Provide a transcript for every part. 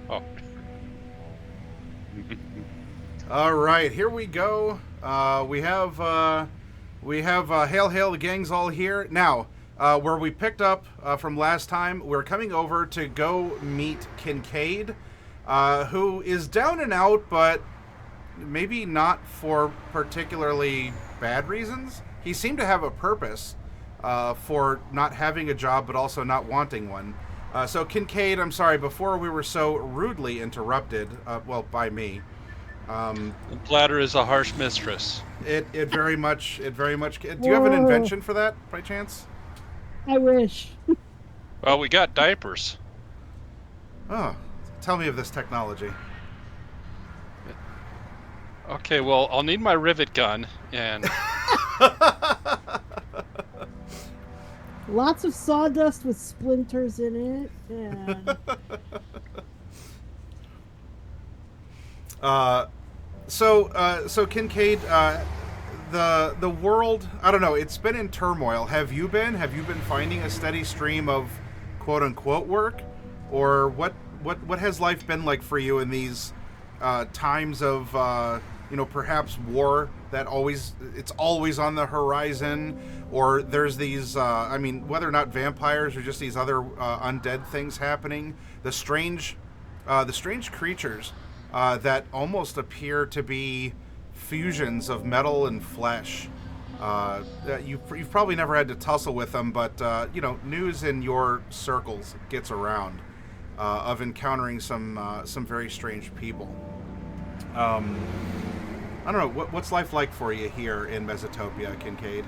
Oh. All right, here we go. We have hail hail, the gang's all here now. Where we picked up from last time, we're coming over to go meet Kincaid, who is down and out, but maybe not for particularly bad reasons. He seemed to have a purpose for not having a job, but also not wanting one. So Kincaid, I'm sorry, before we were so rudely interrupted, well, by me. Um, The bladder is a harsh mistress. it very much. Do you have an Whoa, invention for that by chance? I wish. Well, we got diapers. Oh, tell me of this technology. Okay, well, I'll need my rivet gun, and Lots of sawdust with splinters in it, and uh, so Kincaid, the world. I don't know. It's been in turmoil. Have you been? Have you been finding a steady stream of quote unquote work, or what has life been like for you in these times of perhaps war that it's always on the horizon, or there's these I mean, whether or not vampires or just these other undead things happening, the strange creatures that almost appear to be fusions of metal and flesh. You've probably never had to tussle with them, but news in your circles gets around of encountering some very strange people. Um, I don't know what's life like for you here in Mesotopia, Kincaid.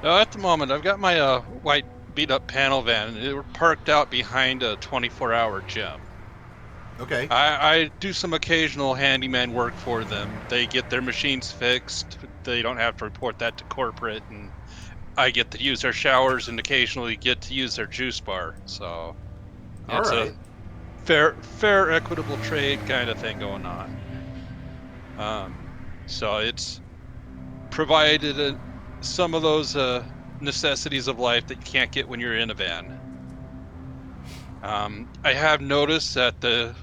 at the moment, I've got my white beat-up panel van, and we're parked out behind a 24-hour gym. Okay. I do some occasional handyman work for them. They get their machines fixed. They don't have to report that to corporate, and I get to use their showers and occasionally get to use their juice bar. So All it's right. a fair, equitable trade kind of thing going on. So it's provided some of those necessities of life that you can't get when you're in a van. I have noticed that the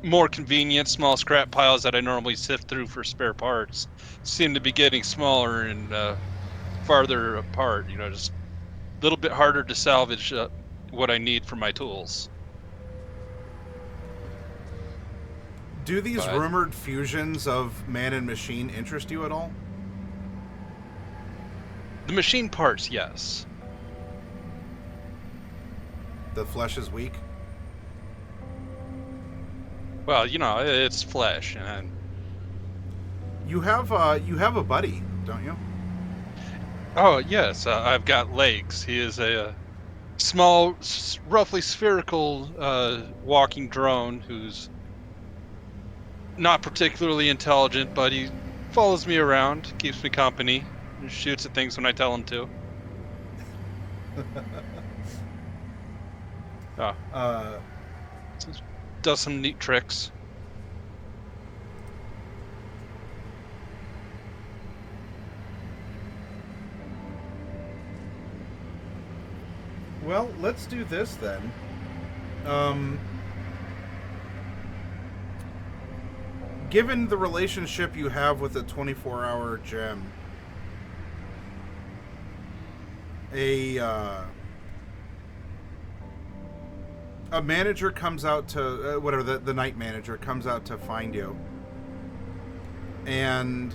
more convenient small scrap piles that I normally sift through for spare parts seem to be getting smaller and farther apart. Just a little bit harder to salvage what I need for my tools. Do these But rumored fusions of man and machine interest you at all? the machine parts, yes. The flesh is weak. Well, it's flesh, and You have a buddy, don't you? oh yes, I've got legs. He is a small, roughly spherical walking drone who's not particularly intelligent, but he follows me around, keeps me company, and shoots at things when I tell him to. Uh, Uh, does some neat tricks. well, let's do this then. Um, Given the relationship you have with the 24-hour gem, a a manager comes out to whatever the night manager comes out to find you, and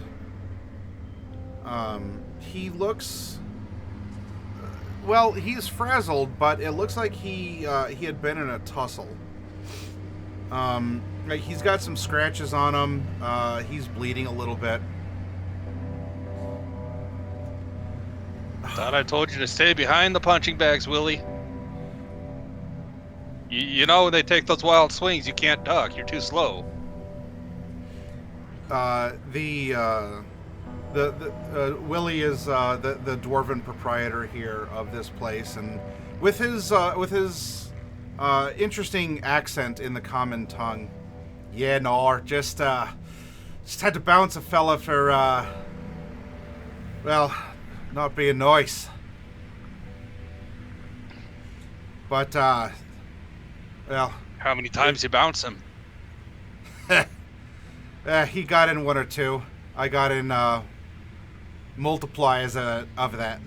he looks well. He's frazzled, but it looks like he had been in a tussle. Like he's got some scratches on him. He's bleeding a little bit. Thought I told you to stay behind the punching bags, Willie. When they take those wild swings, you can't duck. You're too slow. The Willie is the dwarven proprietor here of this place, and with his interesting accent in the common tongue. Yeah, no, just had to bounce a fella for well, not being nice. But Well, How many times you bounce him? he got in one or two. I got in multiply of that.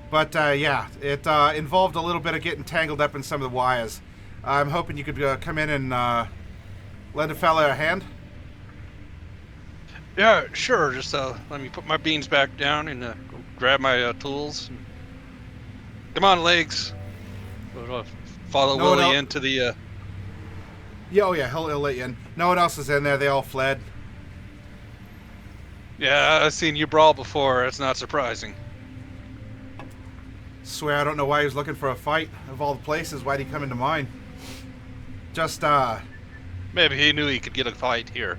But yeah, it involved a little bit of getting tangled up in some of the wires. I'm hoping you could come in and lend a fella a hand. Yeah, sure. Just let me put my beans back down and go grab my tools. Come on, legs. We'll follow No one Willie else. into the. Yeah, oh yeah, he'll let you in. No one else is in there. They all fled. Yeah, I've seen you brawl before. It's not surprising. Swear I don't know why he was looking for a fight. Of all the places, why'd he come into mine? Just Maybe he knew he could get a fight here.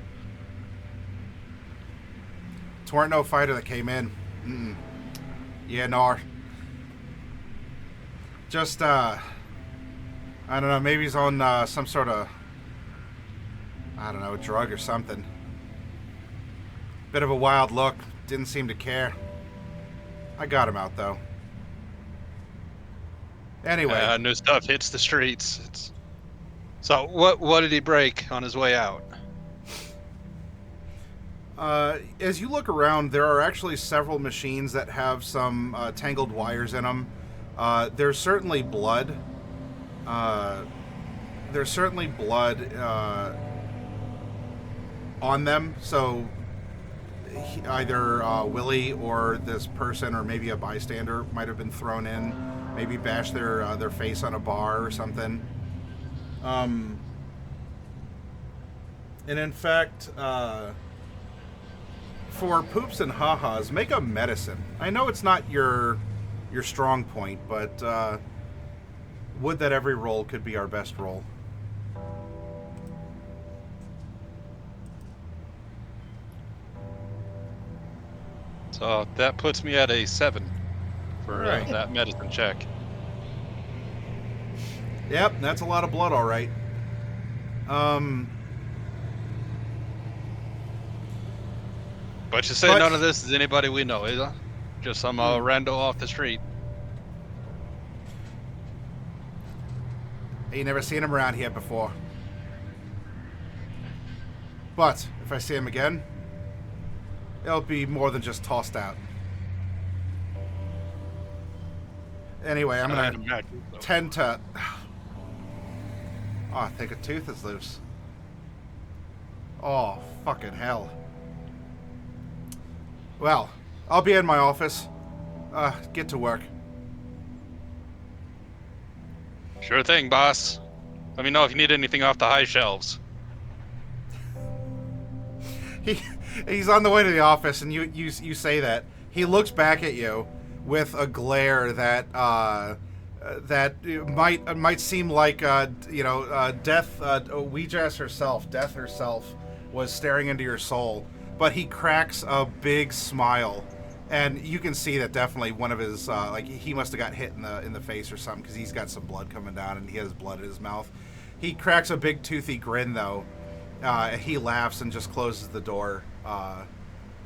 Tweren't no fighter that came in. Mm-mm. Yeah, nor. Just I don't know. Maybe he's on some sort of, I don't know, drug or something. Bit of a wild look. Didn't seem to care. I got him out though. Anyway, New stuff hits the streets. So what did he break on his way out? as you look around, there are actually several machines that have some tangled wires in them. There's certainly blood. There's certainly blood on them. So either Willie or this person, or maybe a bystander, might have been thrown in. Maybe bashed their face on a bar or something. And in fact, for poops and ha-has, make a medicine. I know it's not your strong point, but would that every roll could be our best roll. So that puts me at a 7 for Right. that medicine check. Yep, that's a lot of blood, all right. But you say But- none of this is anybody we know, is it? Just some rando off the street. You never seen him around here before. But if I see him again, it'll be more than just tossed out. Anyway, I'm I'd gonna imagine so. tend to. Oh, I think a tooth is loose. Oh, fucking hell. Well, I'll be in my office. Get to work. Sure thing, boss. Let me know if you need anything off the high shelves. He's on the way to the office, and you say that. He looks back at you with a glare that might seem like death. Death herself was staring into your soul. But he cracks a big smile, and you can see that definitely one of his he must have got hit in the face or something, because he's got some blood coming down and he has blood in his mouth. He cracks a big toothy grin though. He laughs and just closes the door,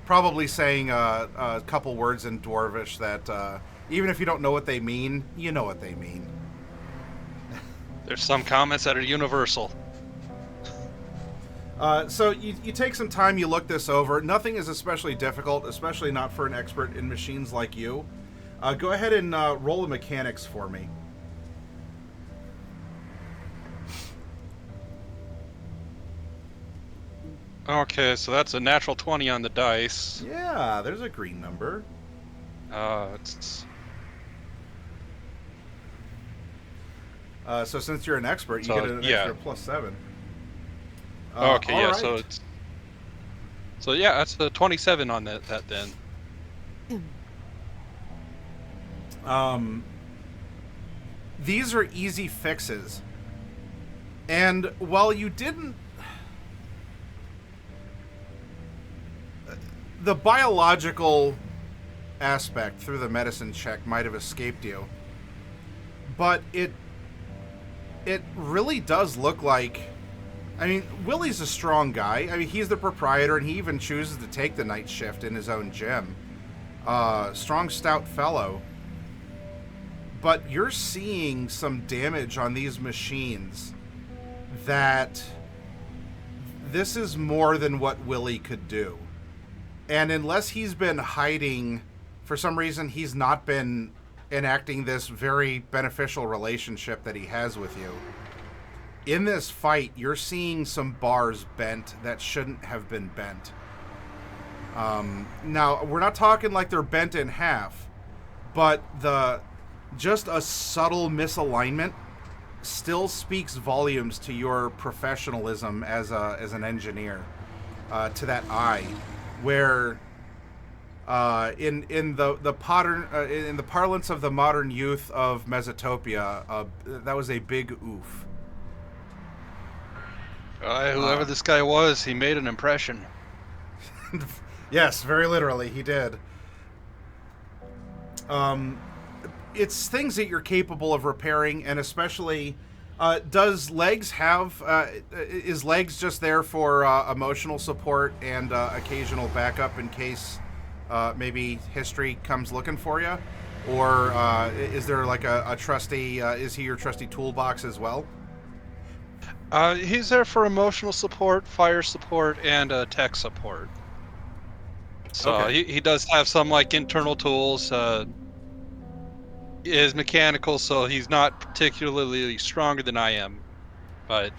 probably saying a couple words in Dwarvish that even if you don't know what they mean, you know what they mean. There's some comments that are universal. So you take some time, you look this over. Nothing is especially difficult, especially not for an expert in machines like you. Go ahead and roll the mechanics for me. Okay, so that's a natural 20 on the dice. Yeah, there's a green number. It's So since you're an expert, you So, get an yeah. extra +7. okay, yeah. all So right. that's the 27 on that then. These are easy fixes. And while you didn't... The biological aspect through the medicine check might have escaped you. But it really does look like... I mean, Willie's a strong guy. I mean, he's the proprietor, and he even chooses to take the night shift in his own gym. Strong, stout fellow. But you're seeing some damage on these machines that this is more than what Willie could do. And unless he's been hiding, for some reason, he's not been enacting this very beneficial relationship that he has with you. In this fight, you're seeing some bars bent that shouldn't have been bent. Now, we're not talking like they're bent in half, but just a subtle misalignment still speaks volumes to your professionalism as an engineer, to that eye, where in the parlance of the modern youth of Mesotopia, that was a big oof. Whoever this guy was, he made an impression. Yes, very literally, he did. It's things that you're capable of repairing, and especially, does Legs have, is Legs just there for emotional support and occasional backup in case maybe history comes looking for you? Or is there like a trusty, is he your trusty toolbox as well? He's there for emotional support, fire support, and tech support. So Okay. he does have some like internal tools. Is mechanical, so he's not particularly stronger than I am, but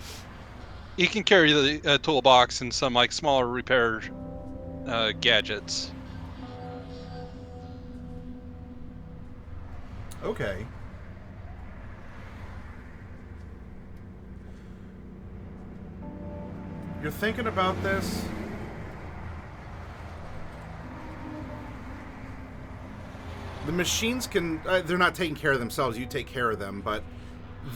he can carry the toolbox and some like smaller repair gadgets. Okay. You're thinking about this? The machines can... they're not taking care of themselves. You take care of them, but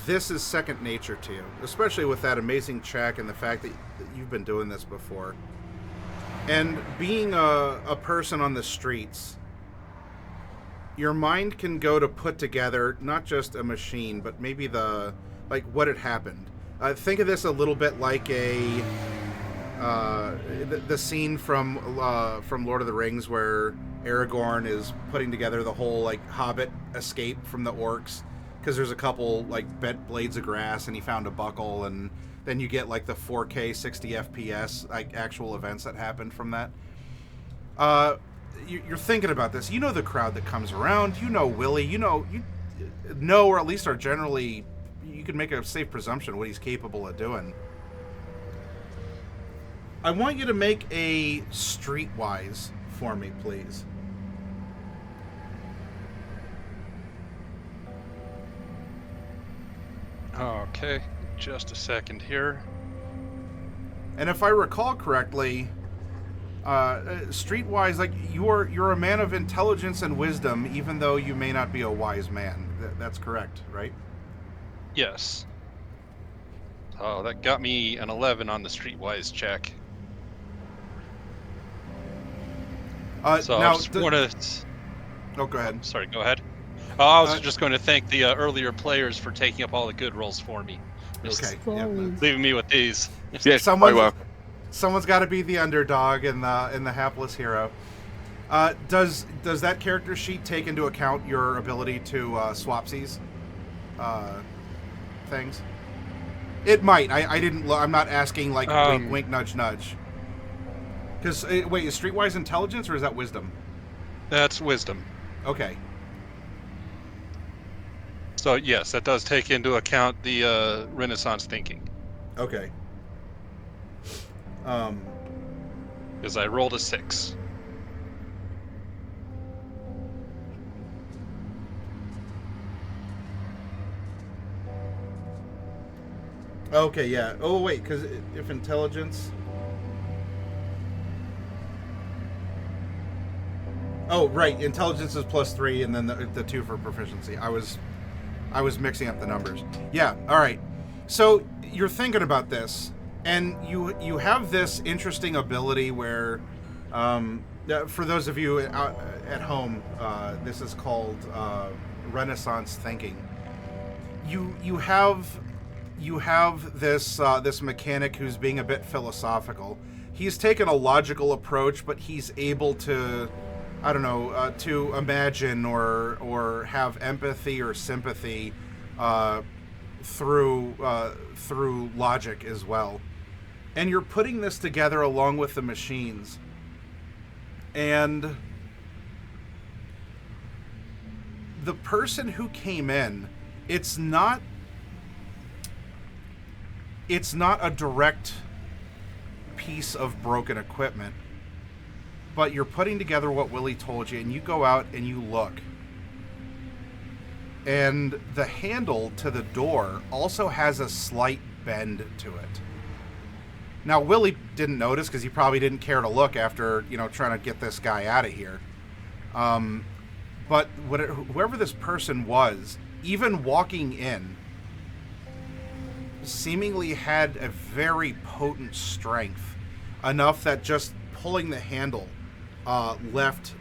this is second nature to you. Especially with that amazing check and the fact that you've been doing this before. And being a person on the streets, your mind can go to put together not just a machine, but maybe what had happened. Think of this a little bit like the scene from Lord of the Rings where Aragorn is putting together the whole like Hobbit escape from the orcs, because there's a couple like bent blades of grass and he found a buckle, and then you get like the 4K 60 FPS like actual events that happened from that. You're thinking about this. You know the crowd that comes around. You know Willie. You know or at least are generally, you can make a safe presumption what he's capable of doing. I want you to make a streetwise for me, please. Okay, just a second here. And if I recall correctly, streetwise, like you're a man of intelligence and wisdom, even though you may not be a wise man. That's correct, right? Yes. Oh, that got me an 11 on the streetwise check. So now, I just want to... Oh, go ahead. Sorry, go ahead. I was just going to thank the earlier players for taking up all the good rolls for me. Just Okay. Sorry. leaving me with these. Yes, very well. Someone's got to be the underdog and the hapless hero. Does that character sheet take into account your ability to swapsies things? It might. I didn't. I'm not asking like wink, wink, nudge, nudge. Because wait, is streetwise intelligence or is that wisdom? That's wisdom. Okay. So yes, that does take into account the Renaissance thinking. Okay. Because I rolled a 6. Okay, yeah. Oh, wait, because if intelligence... Oh, right. Intelligence is +3, and then the 2 for proficiency. I was mixing up the numbers. Yeah, all right. So you're thinking about this, and you have this interesting ability where, for those of you at home, this is called Renaissance thinking. You have this mechanic who's being a bit philosophical. He's taken a logical approach, but he's able to, I don't know, to imagine or have empathy or sympathy through logic as well, and you're putting this together along with the machines, and the person who came in, it's not a direct piece of broken equipment, but you're putting together what Willie told you, and you go out and you look. And the handle to the door also has a slight bend to it. Now, Willie didn't notice because he probably didn't care to look after, trying to get this guy out of here. But whoever this person was, even walking in, seemingly had a very potent strength, enough that just pulling the handle left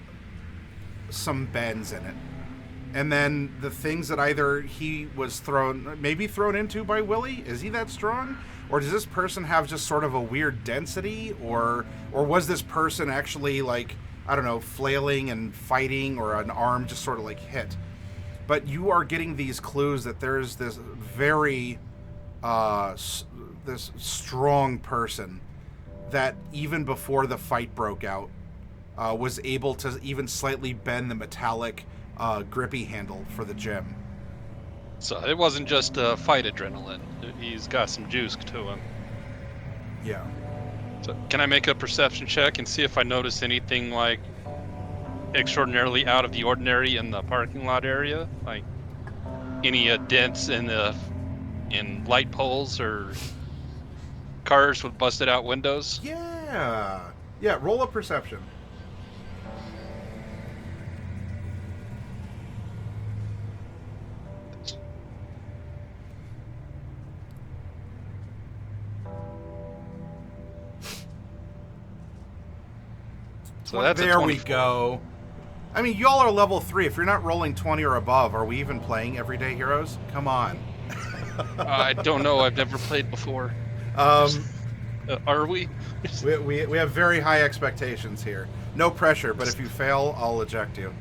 some bends in it. And then the things that either he was maybe thrown into by Willie, is he that strong? Or does this person have just sort of a weird density? Or was this person actually, like, I don't know, flailing and fighting, or an arm just sort of like hit? But you are getting these clues that there's this very this strong person that even before the fight broke out was able to even slightly bend the metallic grippy handle for the gym. So it wasn't just fight adrenaline. He's got some juice to him. Yeah. So can I make a perception check and see if I notice anything like extraordinarily out of the ordinary in the parking lot area? Like any dents in light poles or cars with busted out windows? Yeah. Yeah, roll a perception. So that's there a we go. I mean, y'all are level 3. If you're not rolling 20 or above, are we even playing Everyday Heroes? Come on. I don't know. I've never played before. Are we? we have very high expectations here. No pressure, but if you fail, I'll eject you.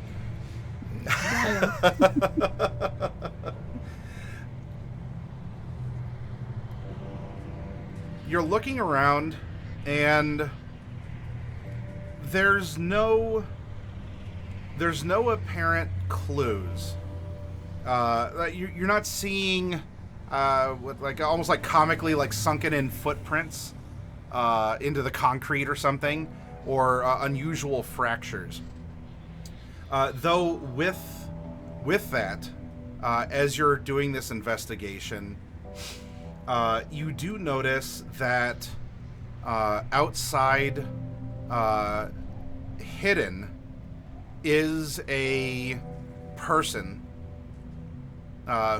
You're looking around, and there's no apparent clues. You're not seeing almost like comically like sunken in footprints into the concrete or something, or unusual fractures. Though with that, as you're doing this investigation, you do notice that outside, hidden, is a person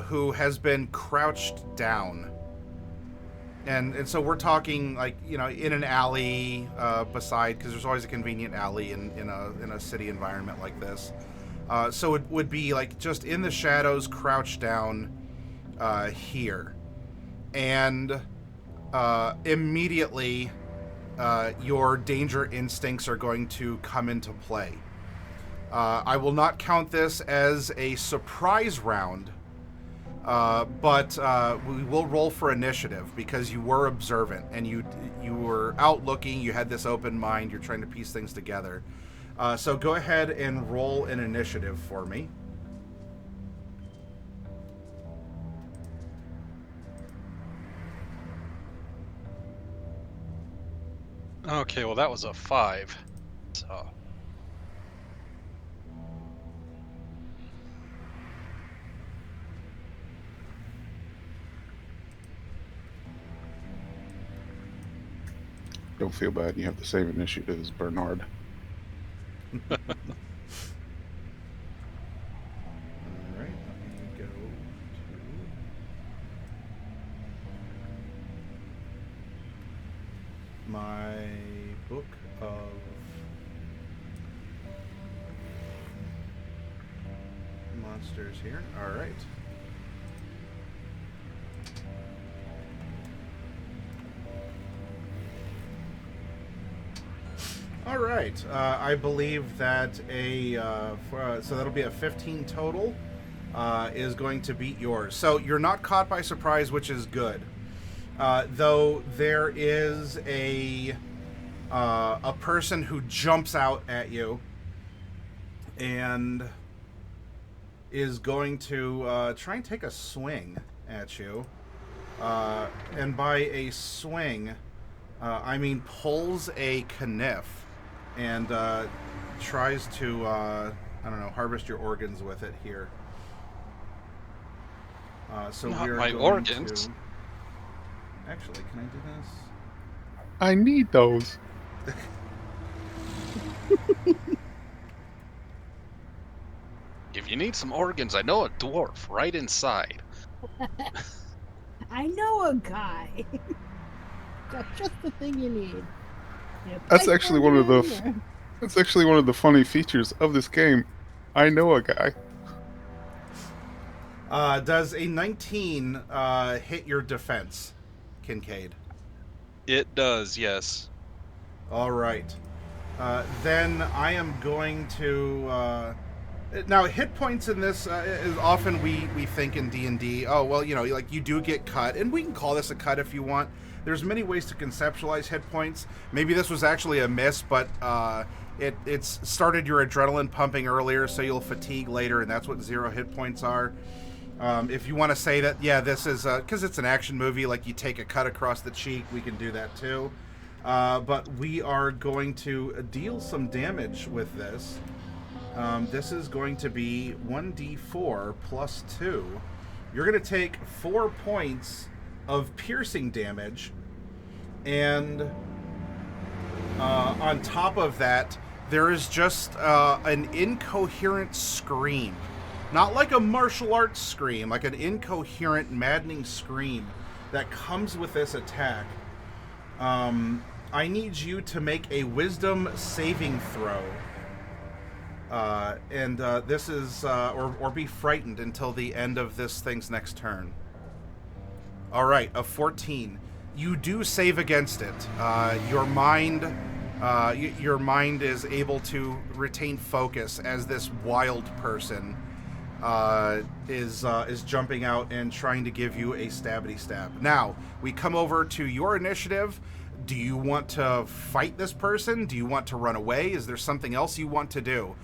who has been crouched down. And so we're talking like, in an alley beside, because there's always a convenient alley in a city environment like this. So it would be like just in the shadows, crouched down here. And immediately your danger instincts are going to come into play. I will not count this as a surprise round, but we will roll for initiative because you were observant and you were out looking. You had this open mind. You're trying to piece things together. So go ahead and roll an initiative for me. Okay, well that was a 5. So Don't feel bad. You have the same initiative as Bernard. All right, let me go to my book of monsters here. All right. All right. I believe that so that'll be a 15 total. is going to beat yours. So you're not caught by surprise, which is good. Though there is a person who jumps out at you and is going to try and take a swing at you. And by a swing, I mean pulls a kniff and tries to, I don't know, harvest your organs with it here. So Not we're my going organs. to... Actually, can I do this? I need those. If you need some organs, I know a dwarf right inside. I know a guy. Got just the thing you need. You That's pipe actually one of the organ, or- that's actually one of the funny features of this game. I know a guy. Does a 19 hit your defense, Kincaid? It does, yes. All right. Then I am going to... now, hit points in this is often we think in D&D, oh, well, you know, like you do get cut, and we can call this a cut if you want. There's many ways to conceptualize hit points. Maybe this was actually a miss, but it's started your adrenaline pumping earlier, so you'll fatigue later, and that's what 0 hit points are. If you want to say that, yeah, this is, because it's an action movie, like you take a cut across the cheek, we can do that too. But we are going to deal some damage with this. This is going to be 1d4 plus 2. You're going to take 4 points of piercing damage. And on top of that, there is just an incoherent scream. Not like a martial arts scream, like an incoherent, maddening scream that comes with this attack. I need you to make a wisdom saving throw. This is, or be frightened until the end of this thing's next turn. Alright, a 14. You do save against it. Your mind is able to retain focus as this wild person is jumping out and trying to give you a stabbity stab. Now, we come over to your initiative. Do you want to fight this person? Do you want to run away? Is there something else you want to do?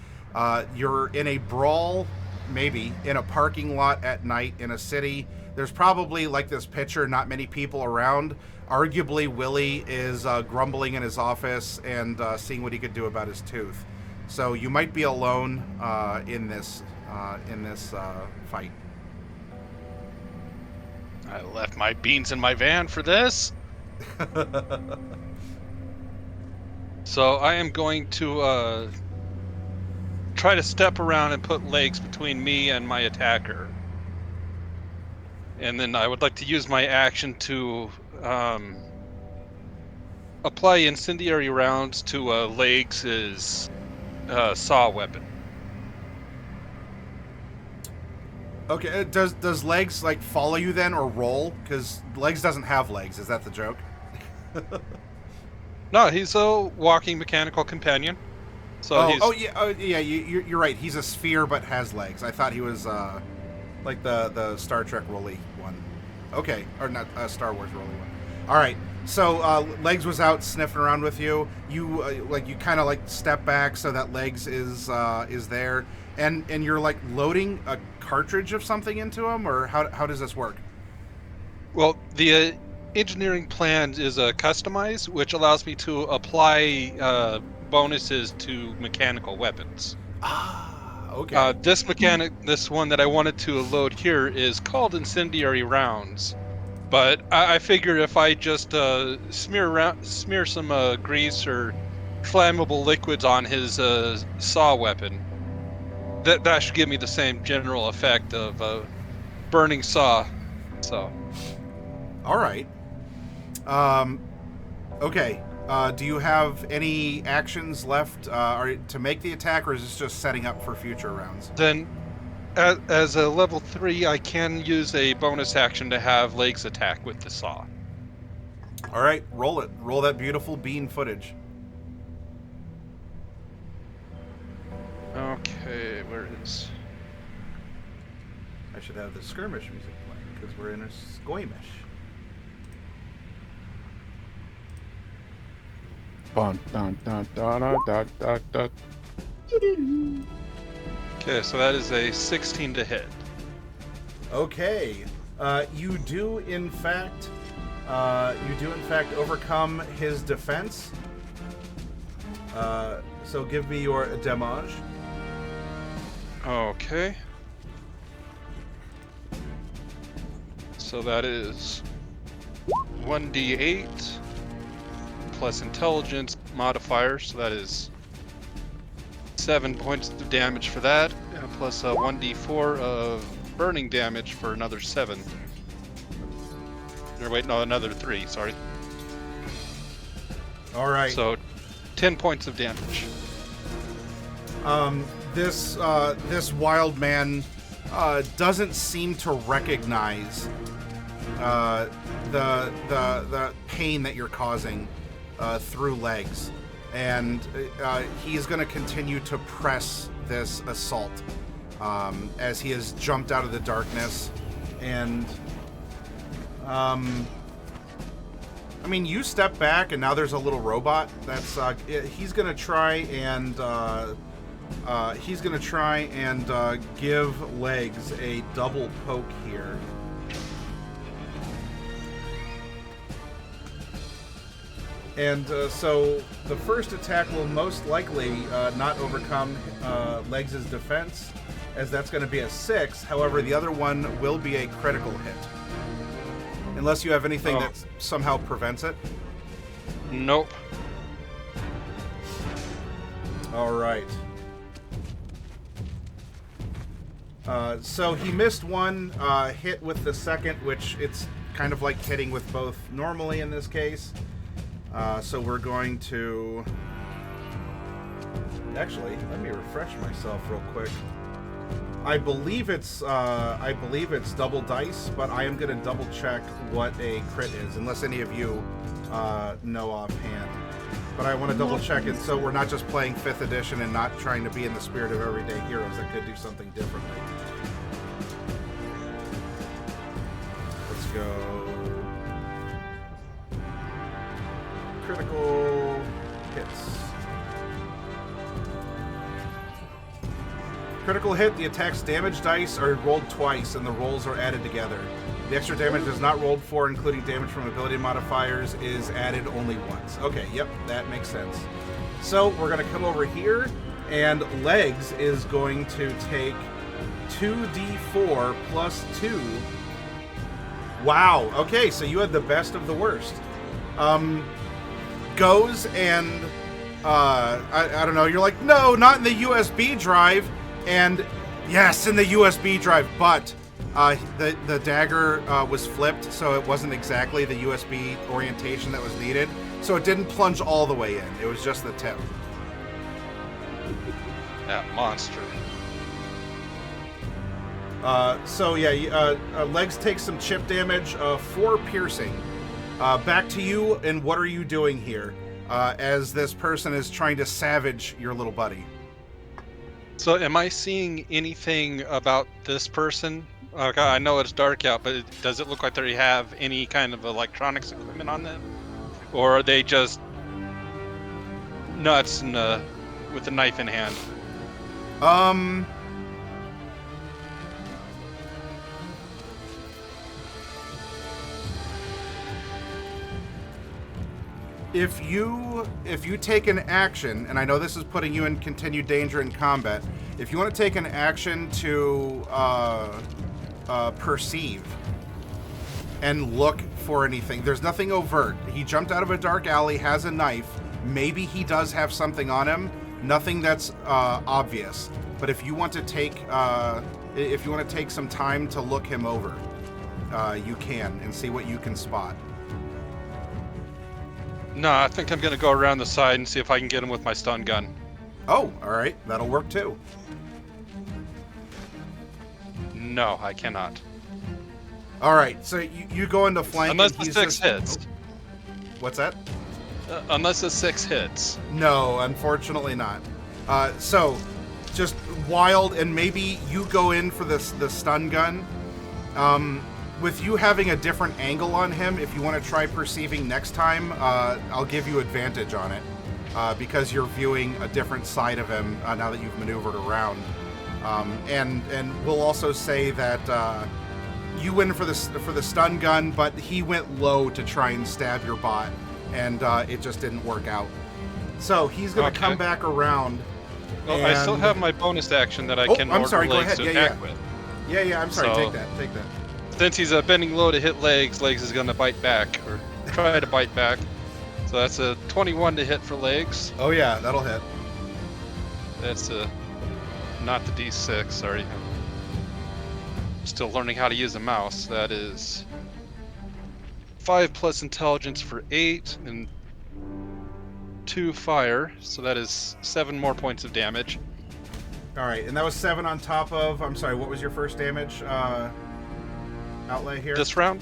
You're in a brawl, maybe, in a parking lot at night in a city. There's probably, like this picture, not many people around. Arguably, Willie is grumbling in his office and seeing what he could do about his tooth. So you might be alone in this fight. I left my beans in my van for this. So I am going to try to step around and put legs between me and my attacker. And then I would like to use my action to apply incendiary rounds to Legs' saw weapon. Okay, does Legs, like, follow you then, or roll? Because Legs doesn't have legs, is that the joke? No, he's a walking mechanical companion. So you're right. He's a sphere but has legs. I thought he was like the Star Trek Rolly one. Okay, or not Star Wars Rolly one. All right. So Legs was out sniffing around with you. You you kind of like step back so that Legs is there, and you're like loading a cartridge of something into him, or how does this work? Well, the engineering plan is customized, which allows me to apply bonuses to mechanical weapons. Ah, okay. This one that I wanted to load here is called incendiary rounds, but I figured if I just smear some grease or flammable liquids on his saw weapon, that should give me the same general effect of burning saw. So. All right. Okay. Do you have any actions left to make the attack, or is this just setting up for future rounds? Then, as a level 3, I can use a bonus action to have Legs attack with the saw. All right, roll it. Roll that beautiful bean footage. Okay, where is... should have the skirmish music playing because we're in a skirmish. Dun, dun, dun, dun, dun, dun, dun, dun. Okay, so that is a 16 to hit. Okay, you do in fact overcome his defense. So give me your damage. Okay. So that is 1d8 plus intelligence modifier, so that is 7 points of damage for that, plus 1d4 of burning damage for another 7. Or wait, no, another 3, sorry. All right. So 10 points of damage. This wild man doesn't seem to recognize the pain that you're causing through legs, and he's going to continue to press this assault as he has jumped out of the darkness. And I mean, you step back, and now there's a little robot that's he's going to try and give Legs a double poke here. And so the first attack will most likely not overcome Legs' defense, as that's going to be a 6. However, the other one will be a critical hit. Unless you have anything that somehow prevents it. Nope. All right. So he missed one hit with the second, which it's kind of like hitting with both normally in this case. So we're going to... Actually, let me refresh myself real quick. I believe it's double dice, but I am going to double check what a crit is, unless any of you know offhand. But I want to double check it, so we're not just playing 5th edition and not trying to be in the spirit of Everyday Heroes. That could do something differently. Let's go. Critical hits. Critical hit, the attack's damage dice are rolled twice and the rolls are added together. The extra damage is not rolled for, including damage from ability modifiers, is added only once. Okay, yep, that makes sense. So we're going to come over here, and Legs is going to take 2d4 plus 2. Wow, okay, so you had the best of the worst. Goes and, I don't know, you're like, no, not in the USB drive. And yes, in the USB drive, but the dagger was flipped, so it wasn't exactly the USB orientation that was needed. So it didn't plunge all the way in. It was just the tip. That monster. So yeah, Legs takes some chip damage, 4 piercing. Back to you, and what are you doing here as this person is trying to savage your little buddy? So am I seeing anything about this person? I know it's dark out, but does it look like they have any kind of electronics equipment on them? Or are they just nuts and, with a knife in hand? If you take an action, and I know this is putting you in continued danger in combat, if you want to take an action to perceive and look for anything, there's nothing overt. He jumped out of a dark alley, has a knife. Maybe he does have something on him. Nothing that's obvious. But if you want to take some time to look him over, you can and see what you can spot. No, I think I'm going to go around the side and see if I can get him with my stun gun. Oh, all right. That'll work too. No, I cannot. All right. So you go into flank. Unless and the he's 6 just... hits. What's that? Unless the 6 hits. No, unfortunately not. So just wild, and maybe you go in for the stun gun. With you having a different angle on him, if you want to try perceiving next time, I'll give you advantage on it because you're viewing a different side of him now that you've maneuvered around. And we'll also say that you win for the stun gun, but he went low to try and stab your bot, and it just didn't work out. So he's going to come back around. Well, I still have my bonus action that I can order legs to attack with. Yeah, I'm sorry. So, take that. Since he's bending low to hit legs, legs is going to bite back, or try to bite back. So that's a 21 to hit for legs. Oh yeah, that'll hit. That's not the D6, sorry. I'm still learning how to use a mouse. That is 5 plus intelligence for 8, and 2 fire, so that is 7 more points of damage. All right, and that was 7 on top of. I'm sorry. What was your first damage outlay here? This round?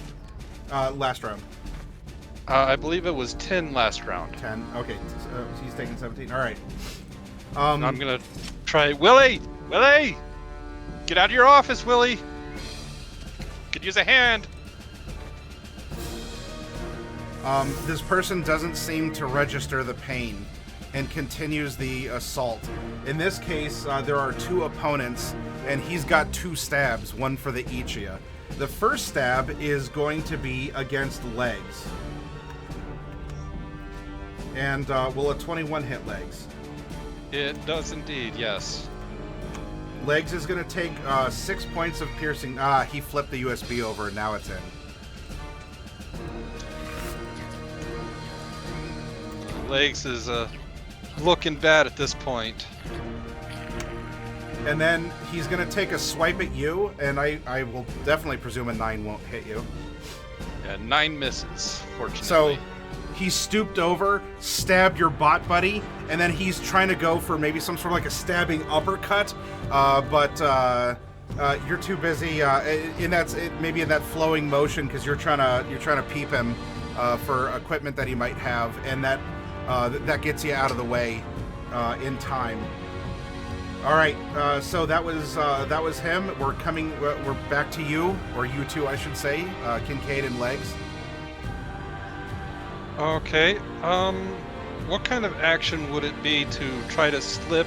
Last round. I believe it was 10 last round. 10. Okay, so he's taking 17. All right. I'm gonna try Willie. Willie, get out of your office, Willie. Could use a hand. This person doesn't seem to register the pain and continues the assault. In this case, there are 2 opponents, and he's got 2 stabs, one for the each of you. The first stab is going to be against legs. And will a 21 hit legs? It does indeed, yes. Legs is going to take 6 points of piercing. He flipped the USB over, and now it's in. Legs is looking bad at this point. And then he's going to take a swipe at you, and I will definitely presume a 9 won't hit you. Yeah, 9 misses, fortunately. So he stooped over, stabbed your bot buddy, and then he's trying to go for maybe some sort of like a stabbing uppercut, but you're too busy maybe in that flowing motion because you're trying to peep him for equipment that he might have, and that gets you out of the way in time. All right, so that was him. We're back to you, or you two, I should say, Kincaid and Legs. Okay. What kind of action would it be to try to slip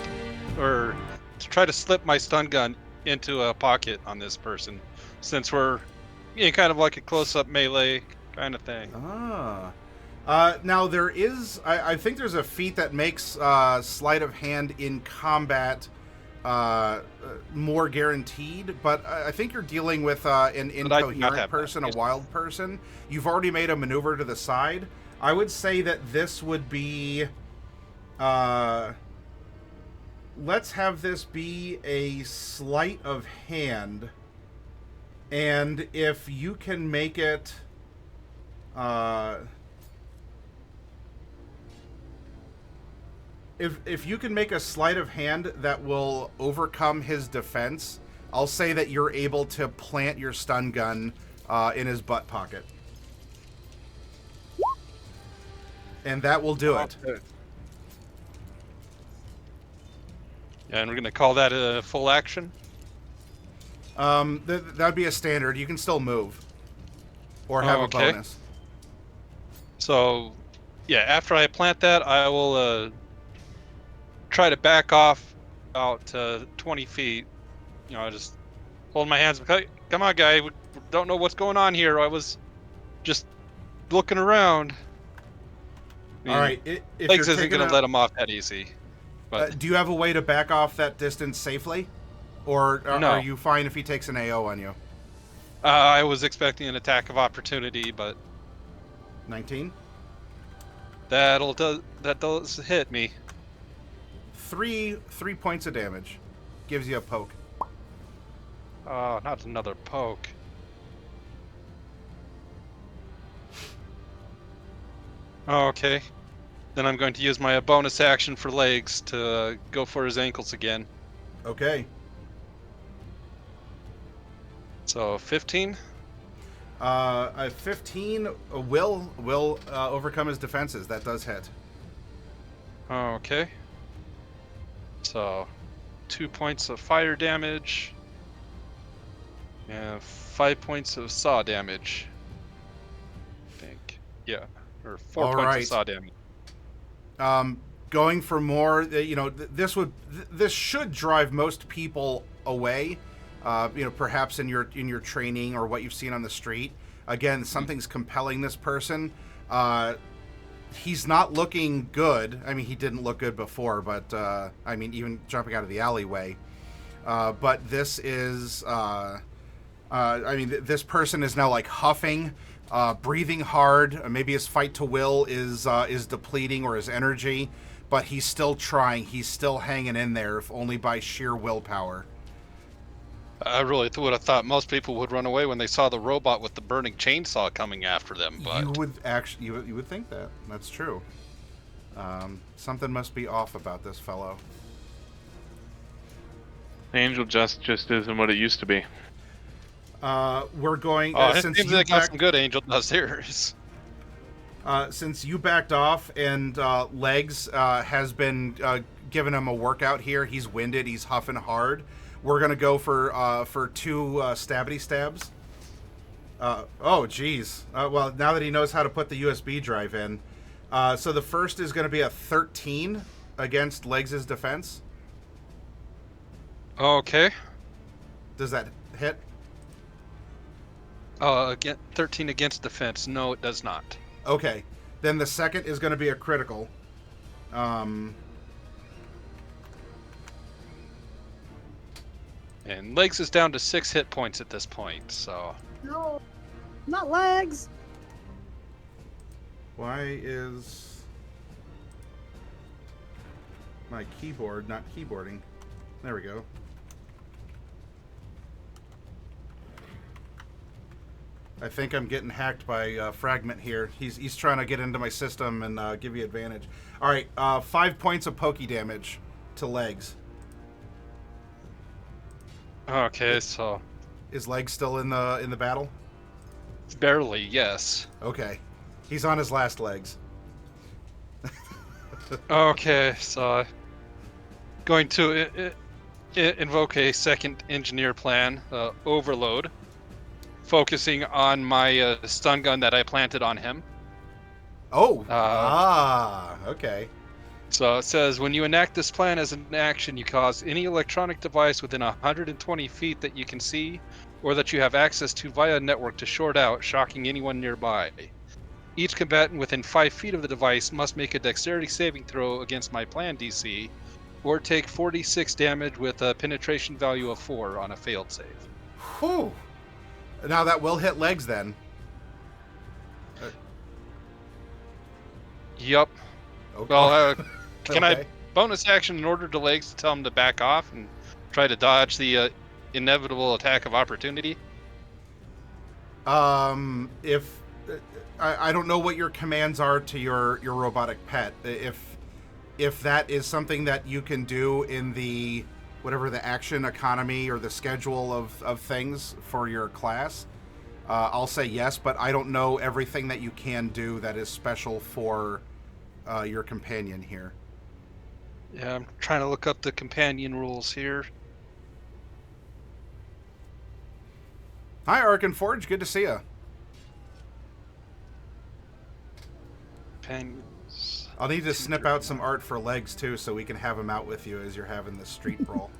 my stun gun into a pocket on this person, since we're kind of like a close-up melee kind of thing? Now there is, I think there's a feat that makes sleight of hand in combat more guaranteed, but I think you're dealing with an incoherent person, a wild person. You've already made a maneuver to the side. I would say that this would be, let's have this be a sleight of hand, and if you can make it, if you can make a sleight of hand that will overcome his defense, I'll say that you're able to plant your stun gun in his butt pocket. And that will do it. And we're going to call that a full action? That'd be a standard. You can still move. Or have a bonus. So, yeah, after I plant that, I will try to back off about 20 feet. Just hold my hands. Hey, come on, guy. We don't know what's going on here. I was just looking around. All right. If Legs isn't going to let him off that easy. But do you have a way to back off that distance safely? Or no. Are you fine if he takes an AO on you? I was expecting an attack of opportunity, but 19? that does hit me. 3 points of damage. Gives you a poke. Oh, not another poke. Okay. Then I'm going to use my bonus action for Legs to go for his ankles again. Okay. So 15? 15 will overcome his defenses. That does hit. Okay. So 2 points of fire damage. And 5 points of saw damage. I think. Yeah. Or 4 All points of right. saw damage. Going for more, this should drive most people away. Perhaps in your training or what you've seen on the street. Again, something's compelling this person. He's not looking good. I mean, he didn't look good before, but even jumping out of the alleyway. But this is, this person is now like huffing, breathing hard. Maybe his fight to will is depleting, or his energy, but he's still trying. He's still hanging in there, if only by sheer willpower. I really would have thought most people would run away when they saw the robot with the burning chainsaw coming after them, but You would actually, you would think that. That's true. Something must be off about this fellow. Angel just isn't what it used to be. We're going it since seems you they got back, some good Angel does theirs. since you backed off and Legs has been giving him a workout here. He's winded. He's huffing hard. We're gonna go for 2 stabby stabs. Oh, geez. Well, now that he knows how to put the USB drive in. So the first is going to be a 13 against Legs' defense. Okay. Does that hit? Again, 13 against defense. No, it does not. Okay. Then the second is going to be a critical. And Legs is down to 6 hit points at this point, so... No, not Legs. Why is my keyboard not keyboarding? There we go. I think I'm getting hacked by Fragment here. He's trying to get into my system and give you advantage. All right, 5 points of pokey damage to Legs. Okay, so... Is Legs still in the battle? Barely, yes. Okay, he's on his last legs. Okay, so... Going to invoke a second engineer plan, Overload. Focusing on my stun gun that I planted on him. Oh, okay. So it says, when you enact this plan as an action, you cause any electronic device within 120 feet that you can see or that you have access to via network to short out, shocking anyone nearby. Each combatant within 5 feet of the device must make a dexterity saving throw against my plan DC, or take 46 damage with a penetration value of 4 on a failed save. Whew. Now that will hit Legs then. Yup. Okay. Well, can I Okay. bonus action in order to Legs to tell him to back off and try to dodge the inevitable attack of opportunity? If I don't know what your commands are to your robotic pet. If that is something that you can do in the whatever the action economy or the schedule of things for your class, I'll say yes, but I don't know everything that you can do that is special for your companion here. Yeah, I'm trying to look up the companion rules here. Hi, Arkin Forge. Good to see you. Companions. I'll need to snip out some art for Legs, too, so we can have him out with you as you're having the street brawl.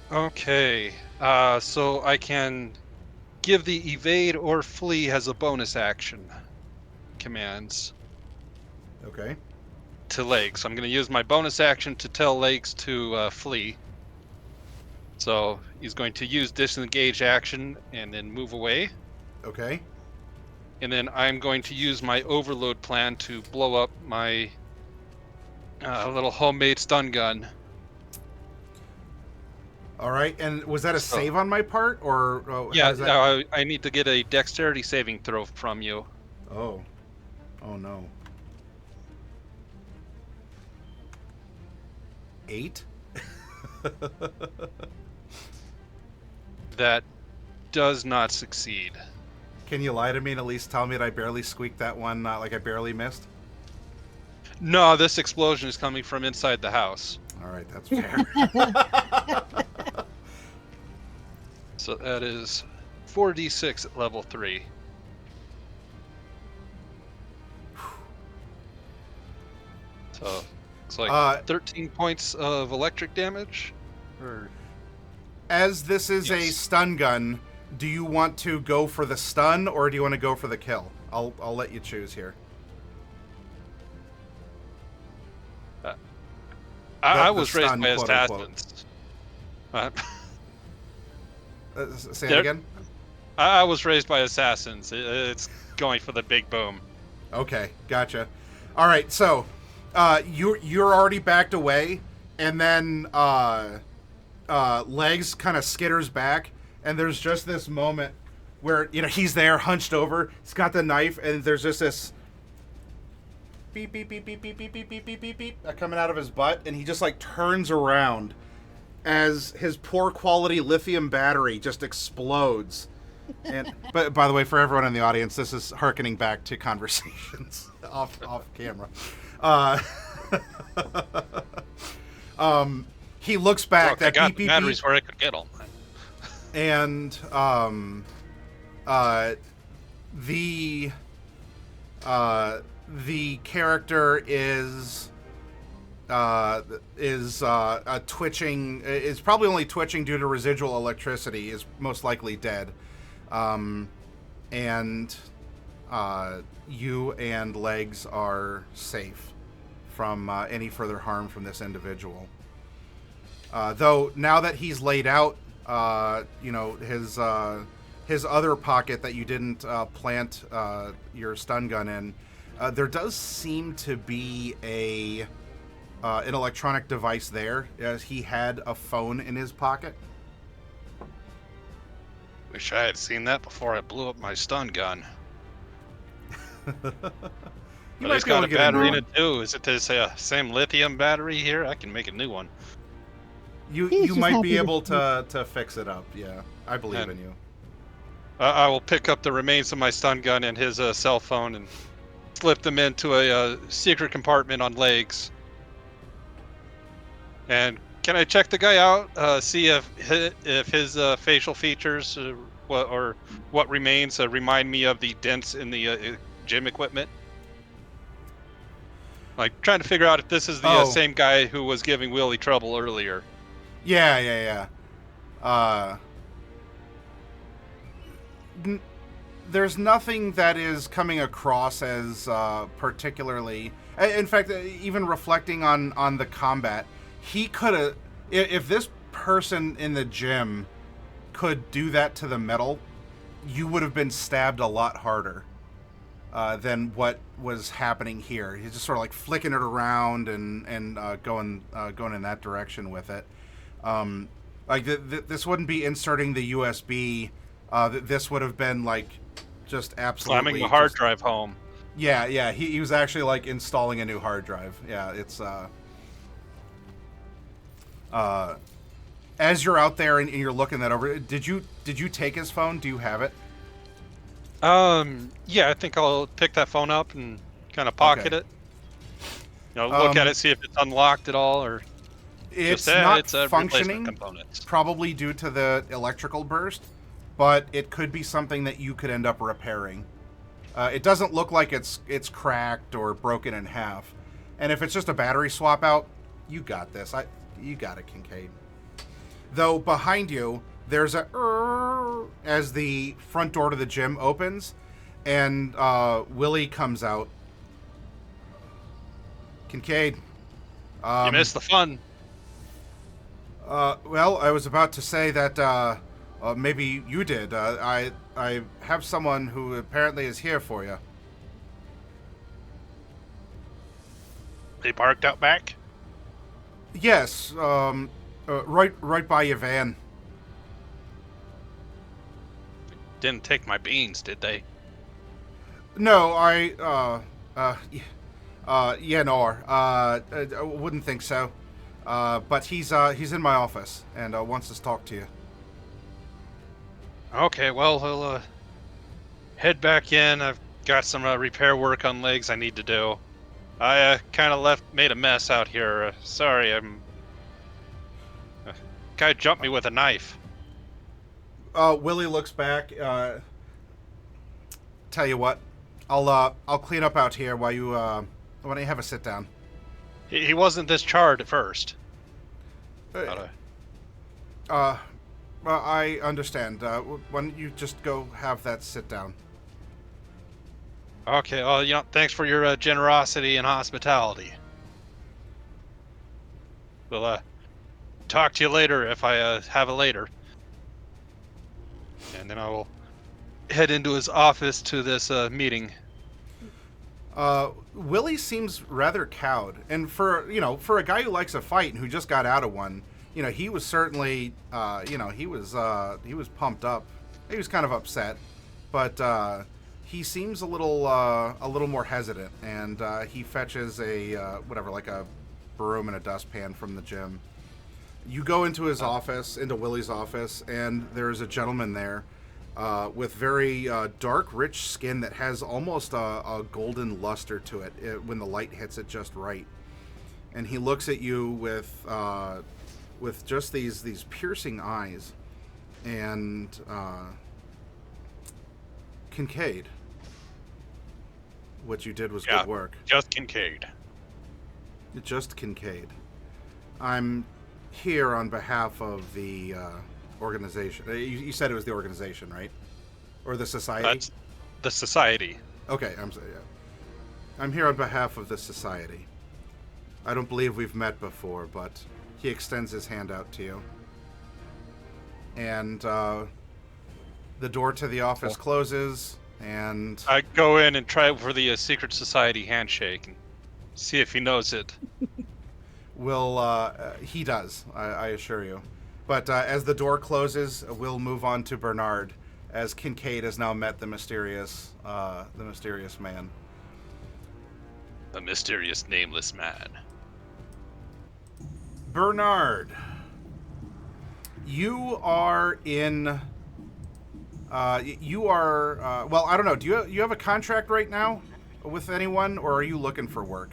Okay, so I can give the evade or flee as a bonus action commands Okay. to Legs. I'm going to use my bonus action to tell Legs to flee. So he's going to use disengage action and then move away. Okay. And then I'm going to use my overload plan to blow up my little homemade stun gun. All right. And was that a So- save on my part, or how Yeah, does that... I need to get a dexterity saving throw from you. Oh. Oh no. 8? That does not succeed. Can you lie to me and at least tell me that I barely squeaked that one, like I barely missed? No, this explosion is coming from inside the house. All right, that's fair. So that is 4d6 at level 3. So it's like 13 points of electric damage. Or As this is a Yes. stun gun, do you want to go for the stun or do you want to go for the kill? I'll let you choose here. I The was raised stun, by quote, unquote. assassins. Say it There- again. I was raised by assassins. It's going for the big boom. Okay, gotcha. All right, so you're already backed away, and then Legs kind of skitters back, and there's just this moment where he's there, hunched over, he's got the knife, and there's just this beep beep beep beep beep beep beep beep beep beep beep coming out of his butt, and he just like turns around as his poor quality lithium battery just explodes. And but by the way, for everyone in the audience, this is hearkening back to conversations off camera. He looks back. Look, I That got beep the beep batteries beep, where I could get them. and the character is twitching. Is probably only twitching due to residual electricity. Is most likely dead. And you and Legs are safe from any further harm from this individual. Though now that he's laid out, his other pocket that you didn't plant your stun gun in, there does seem to be an electronic device there, as he had a phone in his pocket. Wish I had seen that before I blew up my stun gun. You But might it's be able got to a get battery new in it too. Is it the same lithium battery here? I can make a new one. You He's just might happy be to able see to fix it up. Yeah, I believe And- in you. I will pick up the remains of my stun gun and his cell phone and slip them into a secret compartment on Legs. And can I check the guy out? See if his facial features or what remains remind me of the dents in the gym equipment? Like trying to figure out if this is the same guy who was giving Willie trouble earlier. Yeah. There's nothing that is coming across as particularly. In fact, even reflecting on the combat, he could have. If this person in the gym could do that to the metal, you would have been stabbed a lot harder than what was happening here. He's just sort of like flicking it around and going in that direction with it. This wouldn't be inserting the USB. This would have been like just absolutely Slamming the hard drive home. Yeah. He was actually like installing a new hard drive. Yeah, it's as you're out there and you're looking that over, did you take his phone? Do you have it? Yeah, I think I'll pick that phone up and kind of pocket Okay. it. Look at it, see if it's unlocked at all, or It's just, not it's replacement functioning, components. probably due to the electrical burst, but it could be something that you could end up repairing. It doesn't look like it's cracked or broken in half, and if it's just a battery swap out, you got this. You got it, Kincaid. Though behind you, there's a as the front door to the gym opens, and Willie comes out. Kincaid. You missed the fun. Well, I was about to say that maybe you did. I have someone who apparently is here for you. They parked out back. Yes, right by your van. Didn't take my beans, did they? No, I wouldn't think so. But he's in my office and wants to talk to you. Okay, well, he'll head back in. I've got some repair work on legs I need to do. I kind of made a mess out here. Sorry, guy jumped me with a knife. Willie looks back. Tell you what, I'll clean up out here while you when I have a sit down. He wasn't this charred at first. I understand. Why don't you just go have that sit down? Okay, well, thanks for your generosity and hospitality. We'll talk to you later if I have it later. And then I will head into his office to this meeting. Willie seems rather cowed, and for a guy who likes a fight and who just got out of one, he was certainly, he was pumped up. He was kind of upset, but he seems a little more hesitant, and he fetches a like a broom and a dustpan from the gym. You go into his office, into Willie's office, and there's a gentleman there with very dark, rich skin that has almost a golden luster to it when the light hits it just right. And he looks at you with just these piercing eyes. And Kincaid, what you did was good work. Just Kincaid. Just Kincaid. I'm here on behalf of the organization. You said it was the organization, right? Or the society? That's the society. Okay, I'm sorry. Yeah. I'm here on behalf of the society. I don't believe we've met before, but he extends his hand out to you. And the door to the office closes, and I go in and try for the secret society handshake and see if he knows it. He does, I assure you. But as the door closes, we'll move on to Bernard, as Kincaid has now met the mysterious man. A mysterious nameless man. Bernard, you are in. You are. Well, I don't know. Do you have a contract right now with anyone, or are you looking for work?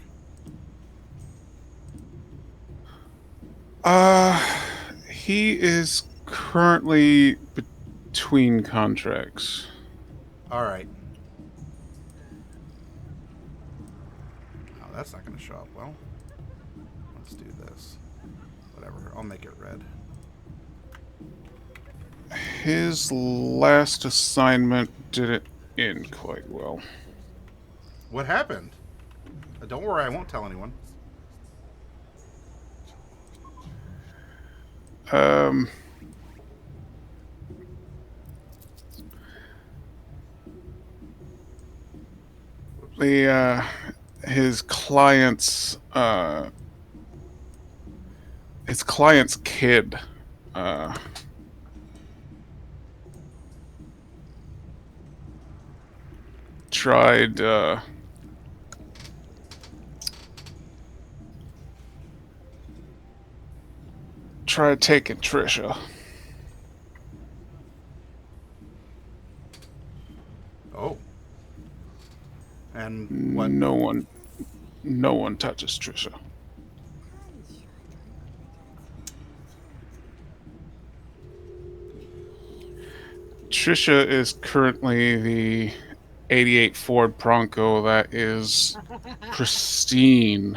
He is currently between contracts. All right. Oh, that's not going to show up well. Let's do this. Whatever. I'll make it red. His last assignment didn't end quite well. What happened? Don't worry, I won't tell anyone. His client's kid tried taking Trisha. Oh. And what? No one touches Trisha. Trisha is currently the 88 Ford Bronco that is pristine,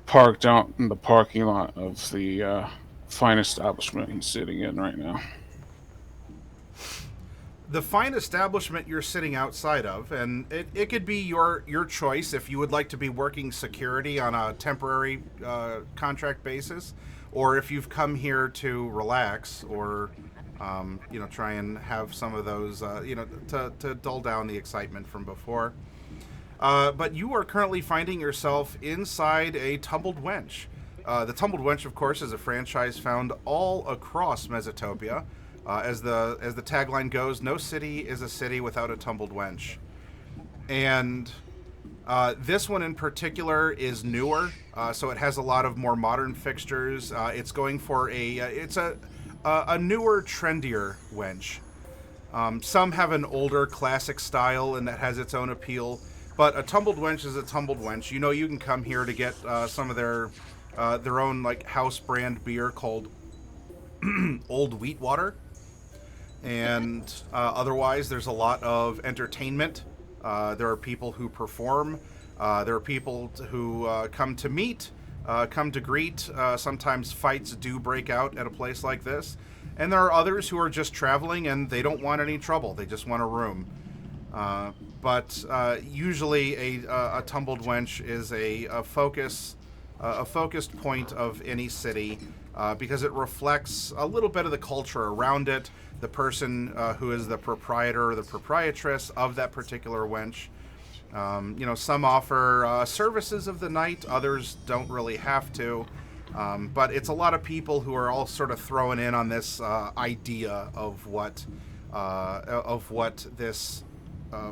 parked out in the parking lot of the fine establishment he's sitting in right now. The fine establishment you're sitting outside of, and it could be your choice if you would like to be working security on a temporary contract basis, or if you've come here to relax or try and have some of those to dull down the excitement from before. But you are currently finding yourself inside a Tumbled Wench. The Tumbled Wench, of course, is a franchise found all across Mesotopia. As the tagline goes, no city is a city without a tumbled wench. And this one in particular is newer, so it has a lot of more modern fixtures. It's going for a newer, trendier wench. Some have an older classic style, and that has its own appeal. But a tumbled wench is a tumbled wench. You know, you can come here to get some of their own like house brand beer called Old Wheatwater, and otherwise there's a lot of entertainment. There are people who perform. There are people who come to meet, come to greet. Sometimes fights do break out at a place like this. And there are others who are just traveling and they don't want any trouble. They just want a room. But usually a tumbled wench is a focused point of any city because it reflects a little bit of the culture around it, the person who is the proprietor or the proprietress of that particular wench. Some offer services of the night, others don't really have to. But it's a lot of people who are all sort of throwing in on this idea of what this